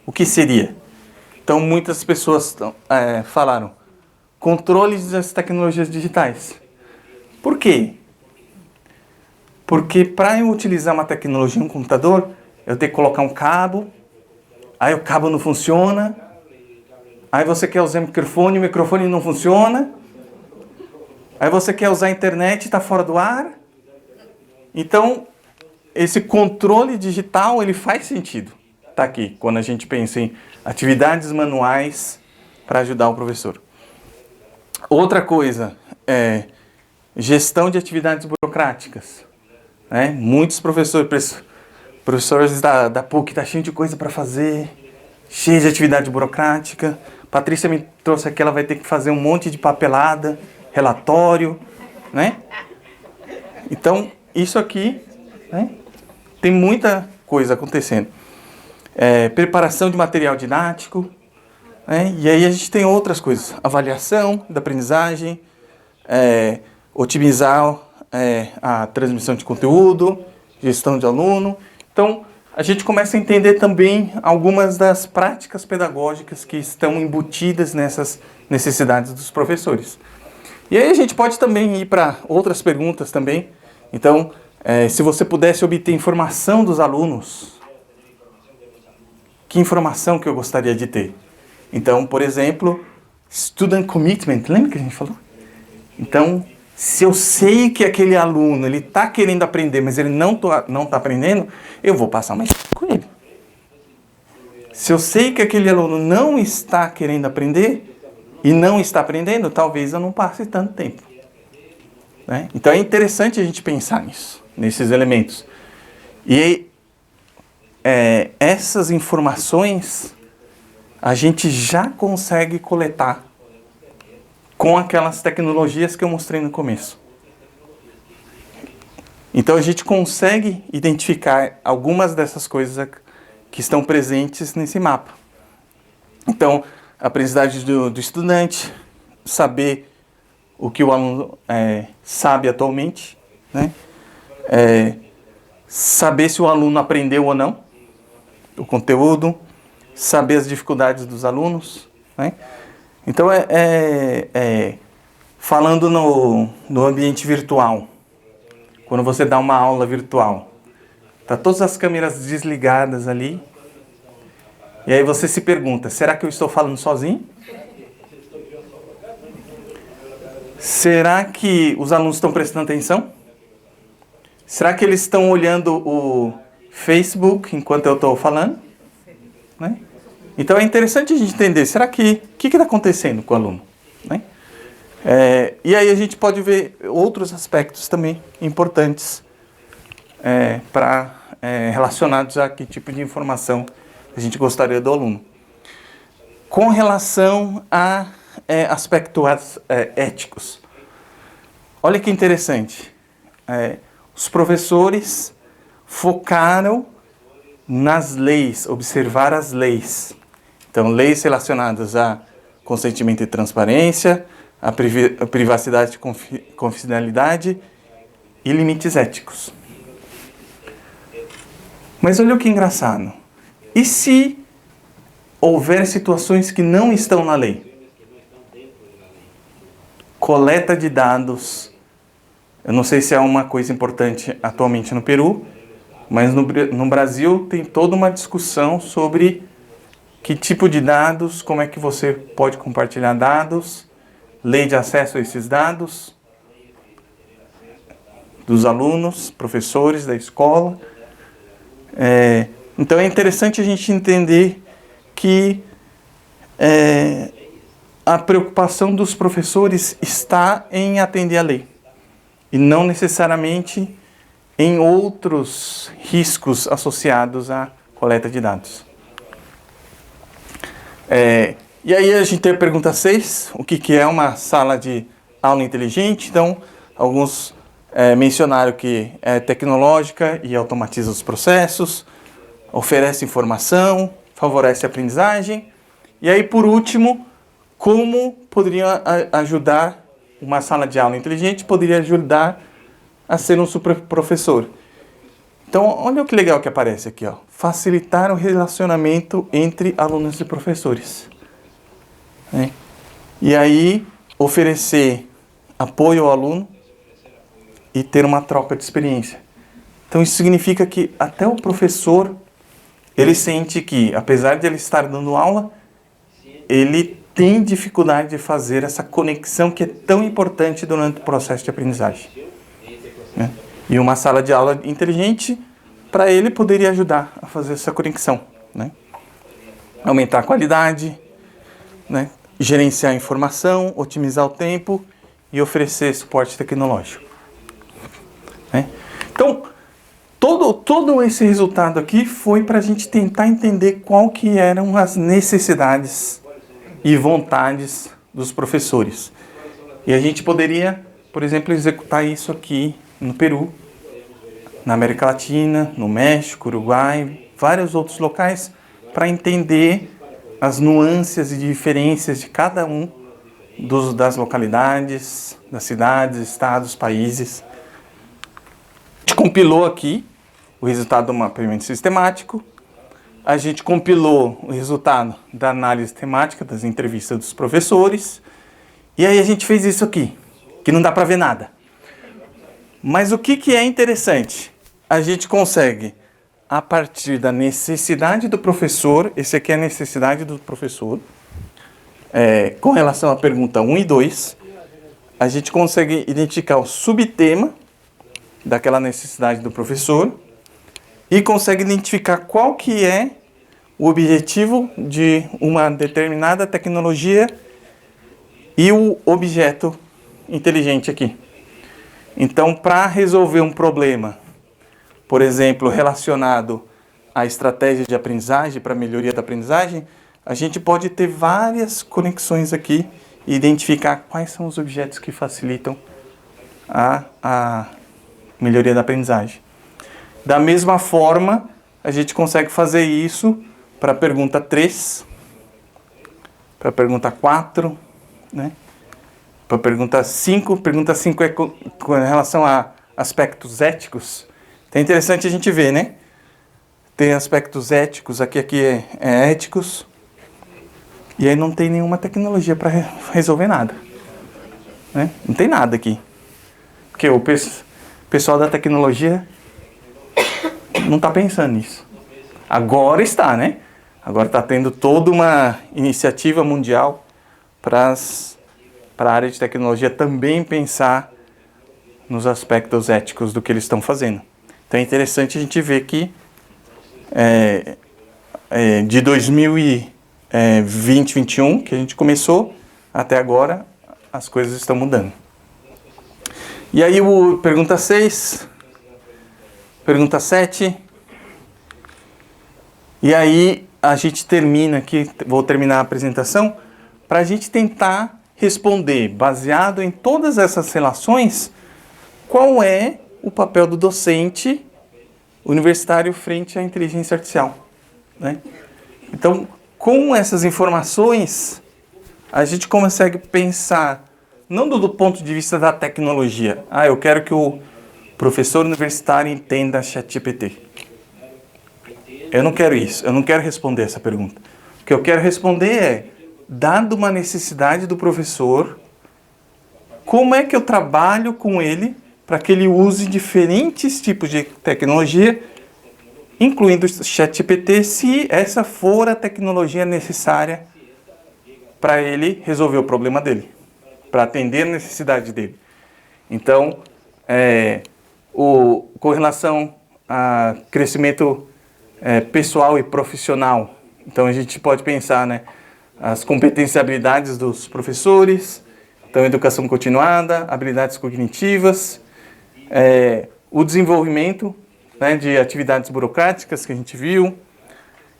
o que seria? Então muitas pessoas falaram controles das tecnologias digitais. Por quê? Porque para eu utilizar uma tecnologia, um computador, eu tenho que colocar um cabo, aí o cabo não funciona, aí você quer usar o microfone não funciona, aí você quer usar a internet e está fora do ar. Então, esse controle digital, ele faz sentido. Está aqui, quando a gente pensa em atividades manuais para ajudar o professor. Outra coisa, gestão de atividades burocráticas. Muitos professores da PUC estão cheios de coisa para fazer, cheia de atividade burocrática. Patrícia me trouxe aqui, ela vai ter que fazer um monte de papelada, relatório, né? Então, isso aqui, né, tem muita coisa acontecendo. Preparação de material didático, né? E aí a gente tem outras coisas. Avaliação da aprendizagem, otimizar a transmissão de conteúdo, gestão de aluno. Então, a gente começa a entender também algumas das práticas pedagógicas que estão embutidas nessas necessidades dos professores. E aí a gente pode também ir para outras perguntas também. Então, se você pudesse obter informação dos alunos, que informação que eu gostaria de ter? Então, por exemplo, student commitment, lembra que a gente falou? Então, se eu sei que aquele aluno ele está querendo aprender, mas ele não está aprendendo, eu vou passar mais tempo com ele. Se eu sei que aquele aluno não está querendo aprender e não está aprendendo, talvez eu não passe tanto tempo. Né? Então é interessante a gente pensar nisso, nesses elementos. E essas informações a gente já consegue coletar com aquelas tecnologias que eu mostrei no começo. Então a gente consegue identificar algumas dessas coisas que estão presentes nesse mapa. Então, a aprendizagem do estudante, saber o que o aluno sabe atualmente, né? Saber se o aluno aprendeu ou não o conteúdo, saber as dificuldades dos alunos, né? Então, falando no ambiente virtual, quando você dá uma aula virtual, tá todas as câmeras desligadas ali, e aí você se pergunta, será que eu estou falando sozinho? Será que os alunos estão prestando atenção? Será que eles estão olhando o Facebook enquanto eu estou falando? Né? Então é interessante a gente entender, será que o que está acontecendo com o aluno? Né? E aí a gente pode ver outros aspectos também importantes relacionados a que tipo de informação a gente gostaria do aluno. Com relação a aspectos éticos, olha que interessante, os professores focaram nas leis, observar as leis. Então, leis relacionadas a consentimento e transparência, a privacidade e confidencialidade e limites éticos. Mas olha o que engraçado. E se houver situações que não estão na lei? Coleta de dados. Eu não sei se é uma coisa importante atualmente no Peru, mas no Brasil tem toda uma discussão sobre que tipo de dados, como é que você pode compartilhar dados, lei de acesso a esses dados, dos alunos, professores da escola. Então é interessante a gente entender que a preocupação dos professores está em atender a lei e não necessariamente em outros riscos associados à coleta de dados. E aí a gente tem a pergunta 6, o que é uma sala de aula inteligente? Então, alguns mencionaram que é tecnológica e automatiza os processos, oferece informação, favorece a aprendizagem. E aí, por último, como poderia ajudar uma sala de aula inteligente? Poderia ajudar a ser um super professor. Então, olha que legal que aparece aqui, ó. Facilitar o relacionamento entre alunos e professores. E aí, oferecer apoio ao aluno e ter uma troca de experiência. Então, isso significa que até o professor, ele sente que, apesar de ele estar dando aula, ele tem dificuldade de fazer essa conexão que é tão importante durante o processo de aprendizagem. E uma sala de aula inteligente, para ele, poderia ajudar a fazer essa conexão. Aumentar a qualidade, gerenciar a informação, otimizar o tempo e oferecer suporte tecnológico. Então, todo esse resultado aqui foi para a gente tentar entender qual que eram as necessidades e vontades dos professores. E a gente poderia, por exemplo, executar isso aqui no Peru, na América Latina, no México, Uruguai, vários outros locais, para entender as nuances e diferenças de cada um das localidades, das cidades, estados, países. A gente compilou aqui o resultado do mapeamento sistemático, a gente compilou o resultado da análise temática das entrevistas dos professores, e aí a gente fez isso aqui, que não dá para ver nada. Mas o que é interessante? A gente consegue, a partir da necessidade do professor, esse aqui é a necessidade do professor, com relação à pergunta 1 e 2, a gente consegue identificar o subtema daquela necessidade do professor e consegue identificar qual que é o objetivo de uma determinada tecnologia e o objeto inteligente aqui. Então, para resolver um problema, por exemplo, relacionado à estratégia de aprendizagem, para melhoria da aprendizagem, a gente pode ter várias conexões aqui e identificar quais são os objetos que facilitam a melhoria da aprendizagem. Da mesma forma, a gente consegue fazer isso para a pergunta 3, para a pergunta 4, né? Para a pergunta 5. Pergunta 5 é com relação a aspectos éticos. É interessante a gente ver, né? Tem aspectos éticos, aqui é éticos, e aí não tem nenhuma tecnologia para resolver nada, né? Não tem nada aqui. Porque o pessoal da tecnologia não está pensando nisso. Agora está, né? Agora está tendo toda uma iniciativa mundial para a área de tecnologia também pensar nos aspectos éticos do que eles estão fazendo. Então é interessante a gente ver que de 2020, 2021, que a gente começou, até agora, as coisas estão mudando. E aí, pergunta 6, pergunta 7, e aí a gente termina aqui, vou terminar a apresentação, para a gente tentar responder, baseado em todas essas relações, qual é o papel do docente universitário frente à inteligência artificial, né? Então, com essas informações, a gente consegue pensar, não do ponto de vista da tecnologia. Eu quero que o professor universitário entenda ChatGPT. Eu não quero isso, eu não quero responder essa pergunta. O que eu quero responder é, dado uma necessidade do professor, como é que eu trabalho com ele para que ele use diferentes tipos de tecnologia, incluindo o ChatGPT, se essa for a tecnologia necessária para ele resolver o problema dele, para atender a necessidade dele. Então, com relação a crescimento pessoal e profissional, então a gente pode pensar, né, as competências e habilidades dos professores, então educação continuada, habilidades cognitivas, o desenvolvimento, né, de atividades burocráticas que a gente viu,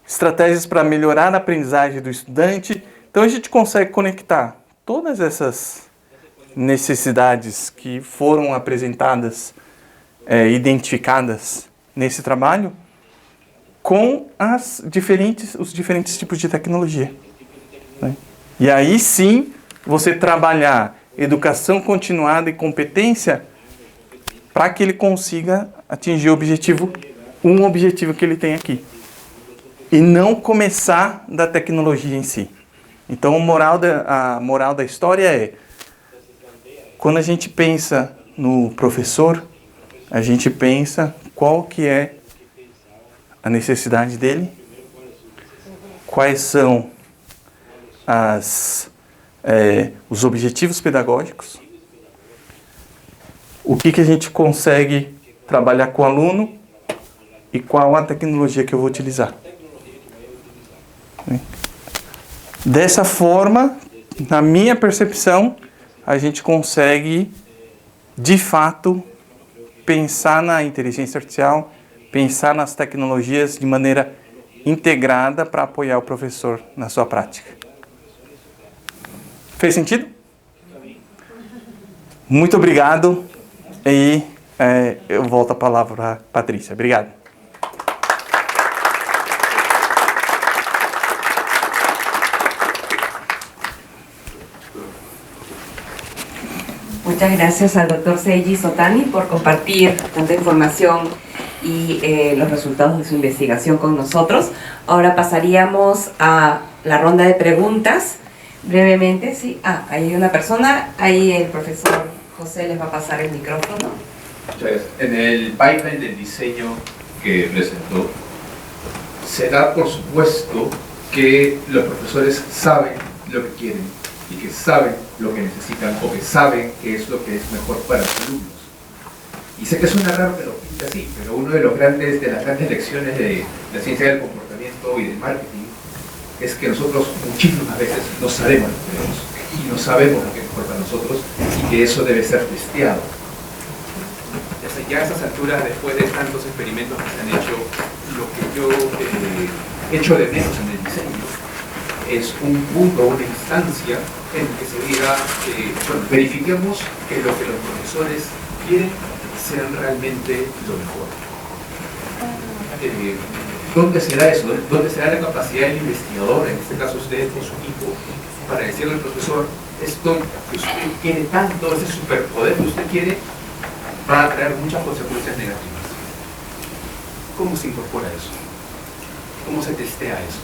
estratégias para melhorar a aprendizagem do estudante. Então a gente consegue conectar todas essas necessidades que foram apresentadas, identificadas nesse trabalho, com os diferentes tipos de tecnologia, né? E aí sim, você trabalhar educação continuada e competência para que ele consiga atingir o objetivo que ele tem aqui. E não começar da tecnologia em si. Então a moral da história é, quando a gente pensa no professor, a gente pensa qual que é a necessidade dele, quais são os objetivos pedagógicos, o que a gente consegue trabalhar com o aluno e qual a tecnologia que eu vou utilizar. Dessa forma, na minha percepção, a gente consegue, de fato, pensar na inteligência artificial, pensar nas tecnologias de maneira integrada para apoiar o professor na sua prática. Fez sentido? Muito obrigado e eu volto a palavra para a Patrícia. Obrigado. Muchas gracias al doctor Seiji Sotani por compartir tanta información y los resultados de su investigación con nosotros. Ahora pasaríamos a la ronda de preguntas. Brevemente, sí. Ahí hay una persona. Ahí el profesor José les va a pasar el micrófono. Muchas gracias. En el pipeline del diseño que presentó, se da por supuesto que los profesores saben lo que quieren y que saben lo que necesitan o que saben qué es lo que es mejor para sus alumnos. Y sé que suena raro que lo pinte así, pero una de las grandes lecciones de la ciencia del comportamiento y del marketing es que nosotros muchísimas veces no sabemos lo que queremos y no sabemos lo que es mejor para nosotros y que eso debe ser testeado. Ya a estas alturas, después de tantos experimentos que se han hecho, lo que yo echo de menos en el diseño es un punto, una instancia en que se diga, verifiquemos que lo que los profesores quieren sean realmente lo mejor. ¿Dónde será eso? ¿Dónde será la capacidad del investigador, en este caso usted con su equipo, para decirle al profesor, esto que usted quiere tanto, ese superpoder que usted quiere, va a traer muchas consecuencias negativas? ¿Cómo se incorpora eso? ¿Cómo se testea eso?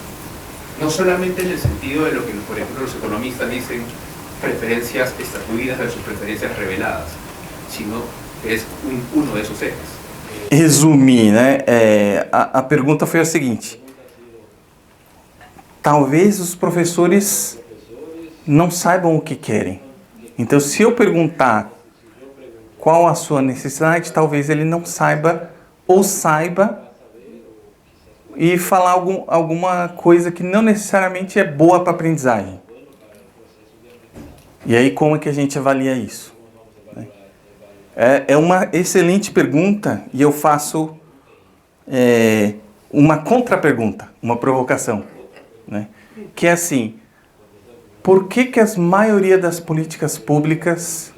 No solamente en el sentido de lo que, por ejemplo, los economistas dicen, preferencias estatuidas versus preferencias reveladas, sino que es uno de esos ejes. Resumir, né? A pergunta foi a seguinte: talvez os professores não saibam o que querem. Então, se eu perguntar qual a sua necessidade, talvez ele não saiba ou saiba e falar alguma coisa que não necessariamente é boa para a aprendizagem. E aí, como é que a gente avalia isso? É uma excelente pergunta e eu faço uma contra-pergunta, uma provocação, né? Que é assim: por que a maioria das políticas públicas,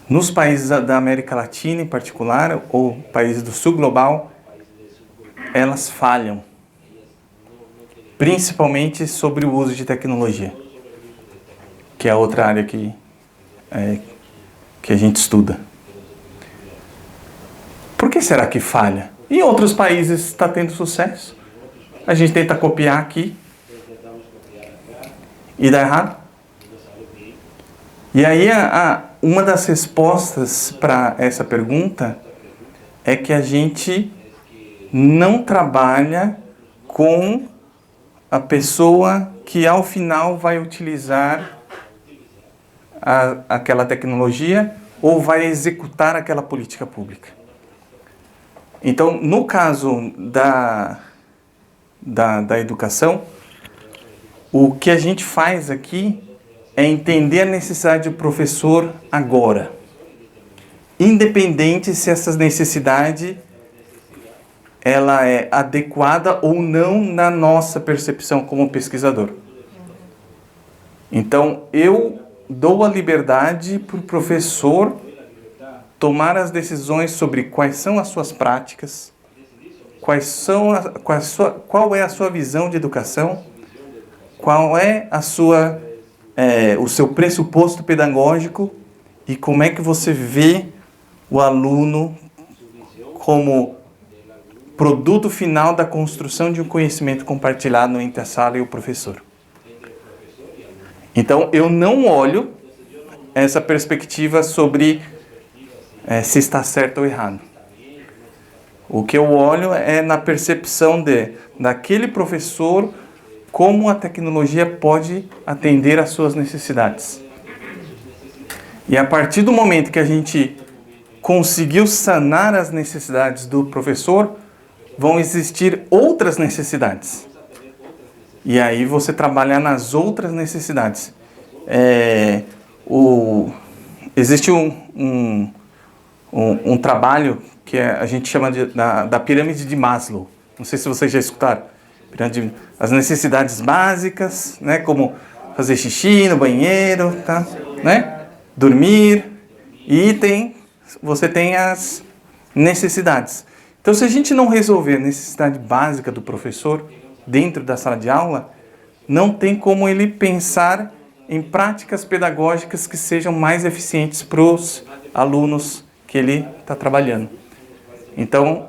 nos países da América Latina em particular, ou países do sul global, elas falham? Principalmente sobre o uso de tecnologia, que é a outra área que a gente estuda. Por que será que falha? Em outros países está tendo sucesso. A gente tenta copiar aqui e dá errado. E aí uma das respostas para essa pergunta é que a gente não trabalha com a pessoa que ao final vai utilizar aquela tecnologia ou vai executar aquela política pública. Então, no caso da educação, o que a gente faz aqui é entender a necessidade do professor agora, independente se essa necessidade ela é adequada ou não na nossa percepção como pesquisador. Então, eu dou a liberdade para o professor tomar as decisões sobre quais são as suas práticas, qual é a sua visão de educação, qual é o seu pressuposto pedagógico e como é que você vê o aluno como produto final da construção de um conhecimento compartilhado entre a sala e o professor. Então, eu não olho essa perspectiva sobre se está certo ou errado. O que eu olho é na percepção daquele professor, como a tecnologia pode atender às suas necessidades. E a partir do momento que a gente conseguiu sanar as necessidades do professor, vão existir outras necessidades. E aí você trabalhar nas outras necessidades. Existe um trabalho que a gente chama da pirâmide de Maslow. Não sei se vocês já escutaram. As necessidades básicas, né, como fazer xixi no banheiro, tá, né, dormir, e você tem as necessidades. Então, se a gente não resolver a necessidade básica do professor dentro da sala de aula, não tem como ele pensar em práticas pedagógicas que sejam mais eficientes para os alunos que ele está trabalhando. Então,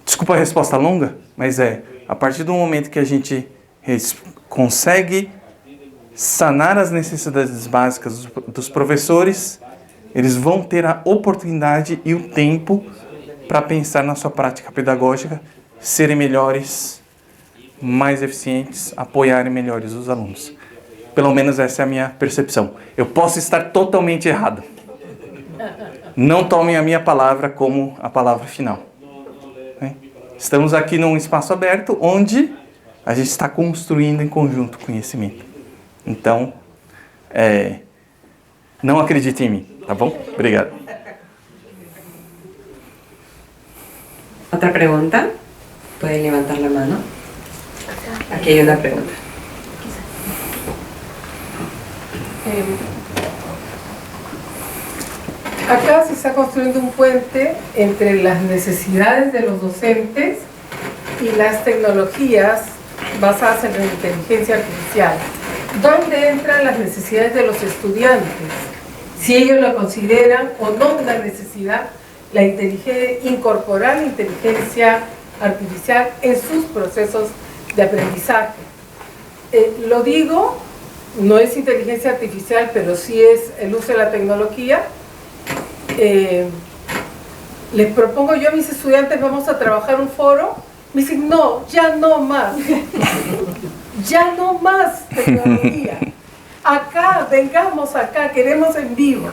desculpa a resposta longa, mas a partir do momento que a gente consegue sanar as necessidades básicas dos professores, eles vão ter a oportunidade e o tempo para pensar na sua prática pedagógica, serem melhores, mais eficientes, apoiarem melhores os alunos. Pelo menos essa é a minha percepção. Eu posso estar totalmente errado. Não tomem a minha palavra como a palavra final. Estamos aqui num espaço aberto onde a gente está construindo em conjunto conhecimento. Então, não acredite em mim, tá bom? Obrigado. ¿Otra pregunta? Pueden levantar la mano. Aquí hay una pregunta. Acá se está construyendo un puente entre las necesidades de los docentes y las tecnologías basadas en la inteligencia artificial. ¿Dónde entran las necesidades de los estudiantes? Si ellos lo consideran o no una necesidad, incorporar la inteligencia artificial en sus procesos de aprendizaje. Lo digo, no es inteligencia artificial, pero sí es el uso de la tecnología. Les propongo yo a mis estudiantes, vamos a trabajar un foro. Me dicen, no, ya no más. Ya no más tecnología. Acá, vengamos acá, queremos en vivo.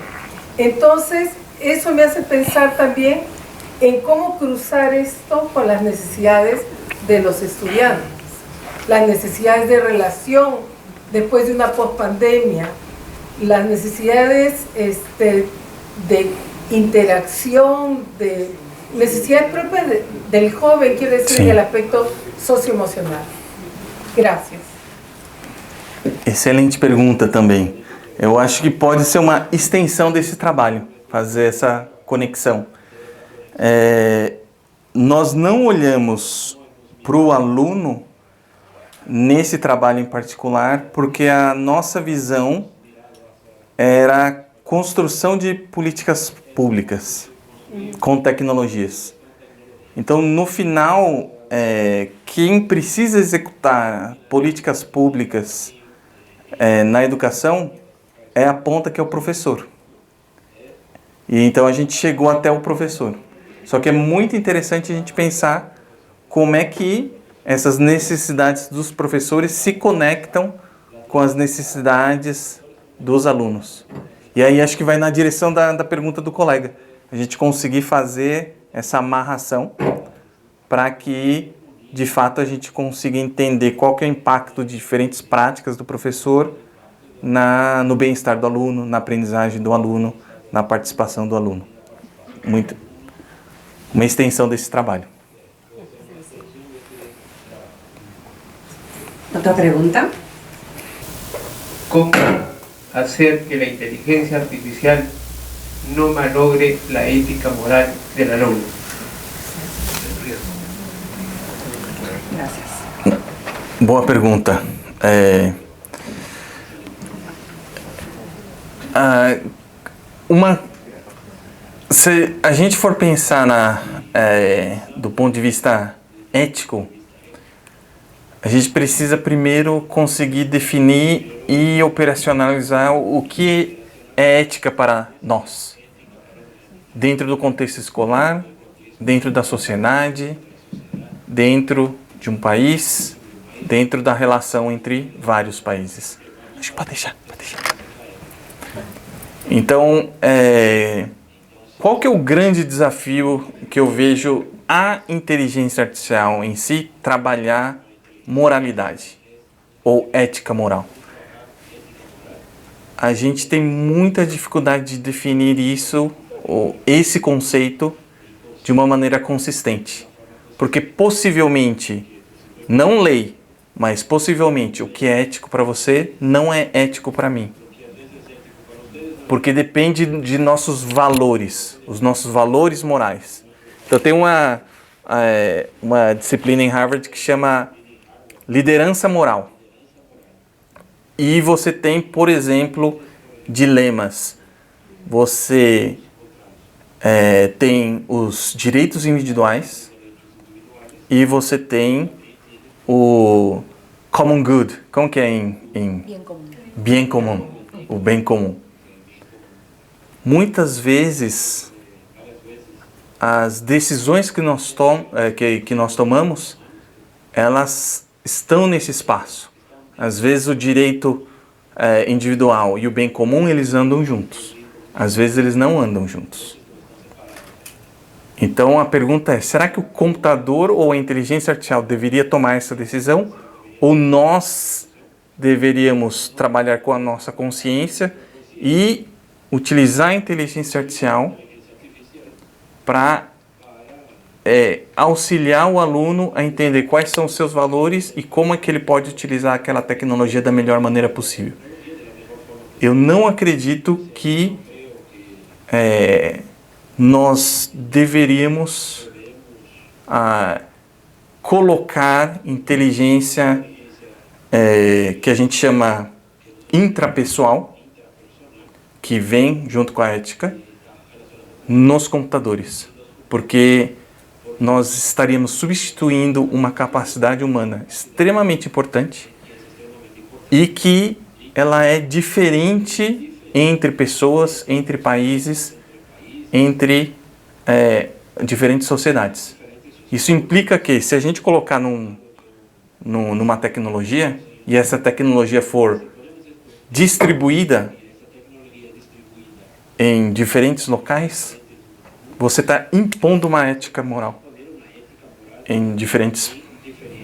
Entonces, eso me hace pensar también en cómo cruzar esto con las necesidades de los estudiantes. Las necesidades de relación después de una pospandemia. Las necesidades de interacción, de necesidades propias del joven, quiero decir, Sí. en el aspecto socioemocional. Gracias. Excelente pergunta também. Eu acho que pode ser uma extensão desse trabalho, fazer essa conexão. Nós não olhamos para o aluno nesse trabalho em particular, porque a nossa visão era a construção de políticas públicas com tecnologias. Então, no final, quem precisa executar políticas públicas na educação é a ponta que é o professor. E então a gente chegou até o professor. Só que é muito interessante a gente pensar como é que essas necessidades dos professores se conectam com as necessidades dos alunos. E aí acho que vai na direção da pergunta do colega. A gente conseguir fazer essa amarração para que, de fato, a gente consiga entender qual que é o impacto de diferentes práticas do professor no bem-estar do aluno, na aprendizagem do aluno, na participação do aluno. Uma extensão desse trabalho. ¿Otra pregunta? ¿Cómo hacer que la inteligencia artificial no malogre la ética moral del alumno? Gracias. Boa pergunta. Se a gente for pensar do ponto de vista ético, a gente precisa primeiro conseguir definir e operacionalizar o que é ética para nós, dentro do contexto escolar, dentro da sociedade, dentro de um país, dentro da relação entre vários países. Acho que pode deixar. Então, qual que é o grande desafio que eu vejo a inteligência artificial em si trabalhar moralidade ou ética moral? a gente tem muita dificuldade de definir isso, ou esse conceito, de uma maneira consistente. Porque possivelmente, não lei, mas possivelmente o que é ético para você não é ético para mim. Porque depende de nossos valores, os nossos valores morais. Então tem uma disciplina em Harvard que chama liderança moral. E você tem, por exemplo, dilemas. Você tem os direitos individuais e você tem o common good. Como que é em bem comum? O bem comum. Muitas vezes, as decisões que nós tomamos, elas estão nesse espaço. Às vezes o direito individual e o bem comum, eles andam juntos. Às vezes eles não andam juntos. Então a pergunta é, será que o computador ou a inteligência artificial deveria tomar essa decisão? Ou nós deveríamos trabalhar com a nossa consciência e utilizar a inteligência artificial para auxiliar o aluno a entender quais são os seus valores e como é que ele pode utilizar aquela tecnologia da melhor maneira possível? Eu não acredito que nós deveríamos colocar inteligência que a gente chama intrapessoal, que vem junto com a ética, nos computadores. Porque nós estaríamos substituindo uma capacidade humana extremamente importante e que ela é diferente entre pessoas, entre países, entre diferentes sociedades. Isso implica que, se a gente colocar numa tecnologia, e essa tecnologia for distribuída em diferentes locais, você está impondo uma ética moral em diferentes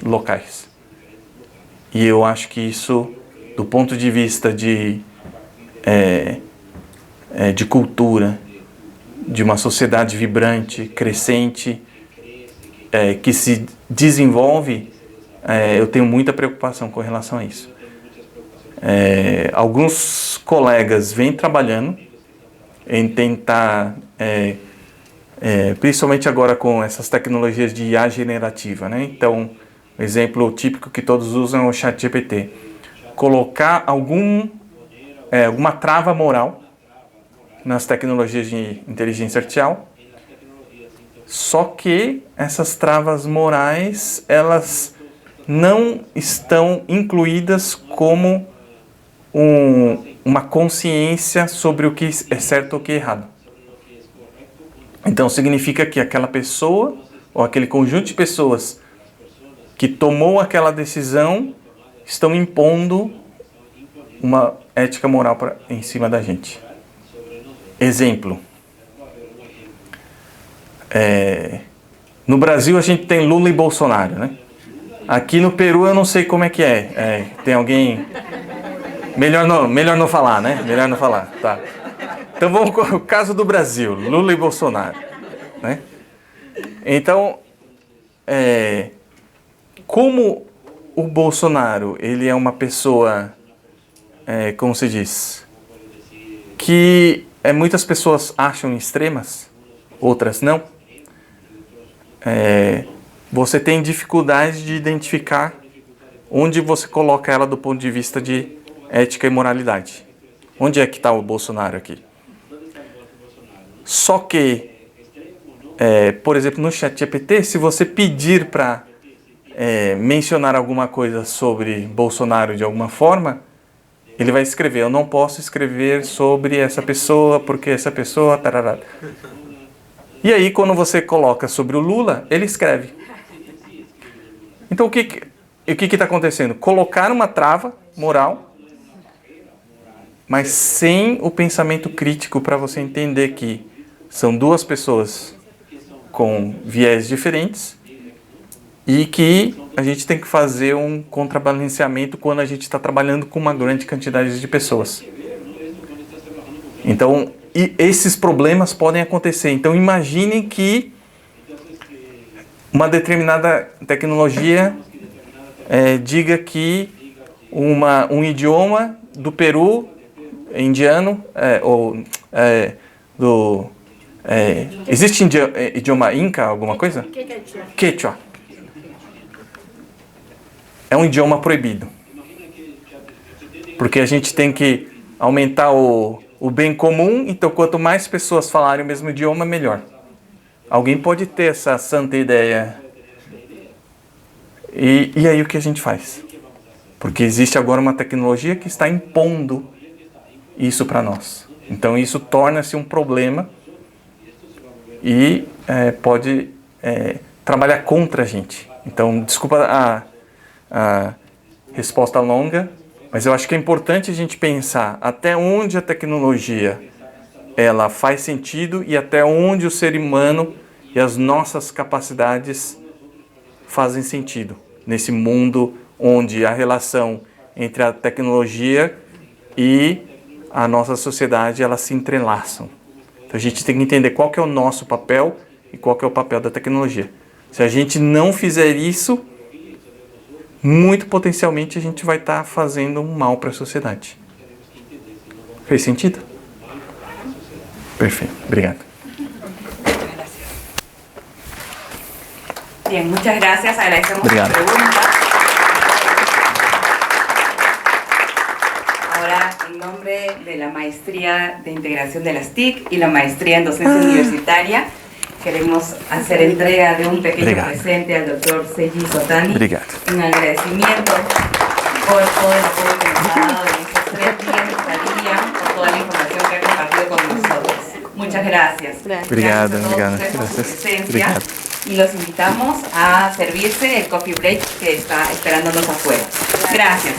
locais. E eu acho que isso, do ponto de vista de cultura, de uma sociedade vibrante, crescente, que se desenvolve, eu tenho muita preocupação com relação a isso. Alguns colegas vêm trabalhando em tentar, principalmente agora com essas tecnologias de IA generativa, né? Então, o exemplo típico que todos usam é o ChatGPT. Colocar alguma trava moral nas tecnologias de inteligência artificial, só que essas travas morais, elas não estão incluídas como uma consciência sobre o que é certo ou o que é errado. Então significa que aquela pessoa, ou aquele conjunto de pessoas que tomou aquela decisão, estão impondo uma ética moral em cima da gente. Exemplo. No Brasil a gente tem Lula e Bolsonaro, né? Aqui no Peru eu não sei como é que é. Tem alguém... Melhor não falar, né? Melhor não falar, tá. Então vamos com o caso do Brasil, Lula e Bolsonaro, né? Então, como o Bolsonaro, ele é uma pessoa, como se diz, que muitas pessoas acham extremas, outras não, você tem dificuldade de identificar onde você coloca ela do ponto de vista de ética e moralidade. Onde é que está o Bolsonaro aqui? Só que, por exemplo, no ChatGPT, se você pedir para mencionar alguma coisa sobre Bolsonaro de alguma forma, ele vai escrever, eu não posso escrever sobre essa pessoa, porque essa pessoa... Tarará. E aí, quando você coloca sobre o Lula, ele escreve. Então, o que está acontecendo? Colocar uma trava moral, mas sem o pensamento crítico para você entender que são duas pessoas com viés diferentes e que a gente tem que fazer um contrabalanceamento quando a gente está trabalhando com uma grande quantidade de pessoas. Então, e esses problemas podem acontecer. Então, imagine que uma determinada tecnologia diga que um idioma do Peru, indiano, existe idioma inca, alguma coisa? Quechua. É um idioma proibido. Porque a gente tem que aumentar o bem comum, então quanto mais pessoas falarem o mesmo idioma, melhor. Alguém pode ter essa santa ideia. E aí o que a gente faz? Porque existe agora uma tecnologia que está impondo isso para nós. Então isso torna-se um problema e pode trabalhar contra a gente. Então, desculpa a resposta longa, mas eu acho que é importante a gente pensar até onde a tecnologia ela faz sentido e até onde o ser humano e as nossas capacidades fazem sentido nesse mundo onde a relação entre a tecnologia e a nossa sociedade elas se entrelaçam. Então a gente tem que entender qual que é o nosso papel e qual que é o papel da tecnologia. Se a gente não fizer isso, muito potencialmente a gente vai estar fazendo um mal para a sociedade. Fez sentido? Perfeito, obrigado. Bien, muchas gracias, agradecemos Obrigado. su pregunta. Ahora, en nombre de la Maestría de Integración de las TIC y la Maestría en Docencia Universitaria, queremos hacer entrega de un pequeño Obrigado. presente al doctor Seiji Sotani, Obrigado. en agradecimiento por todo el apoyo que nos ha dado en estos 3 días de estadía, por toda la información que ha compartido con nosotros. Muchas gracias. Obrigado, Gracias a todos obrigado. ustedes por su Gracias. presencia. Obrigado. Y los invitamos a servirse el coffee break que está esperándonos afuera. Gracias.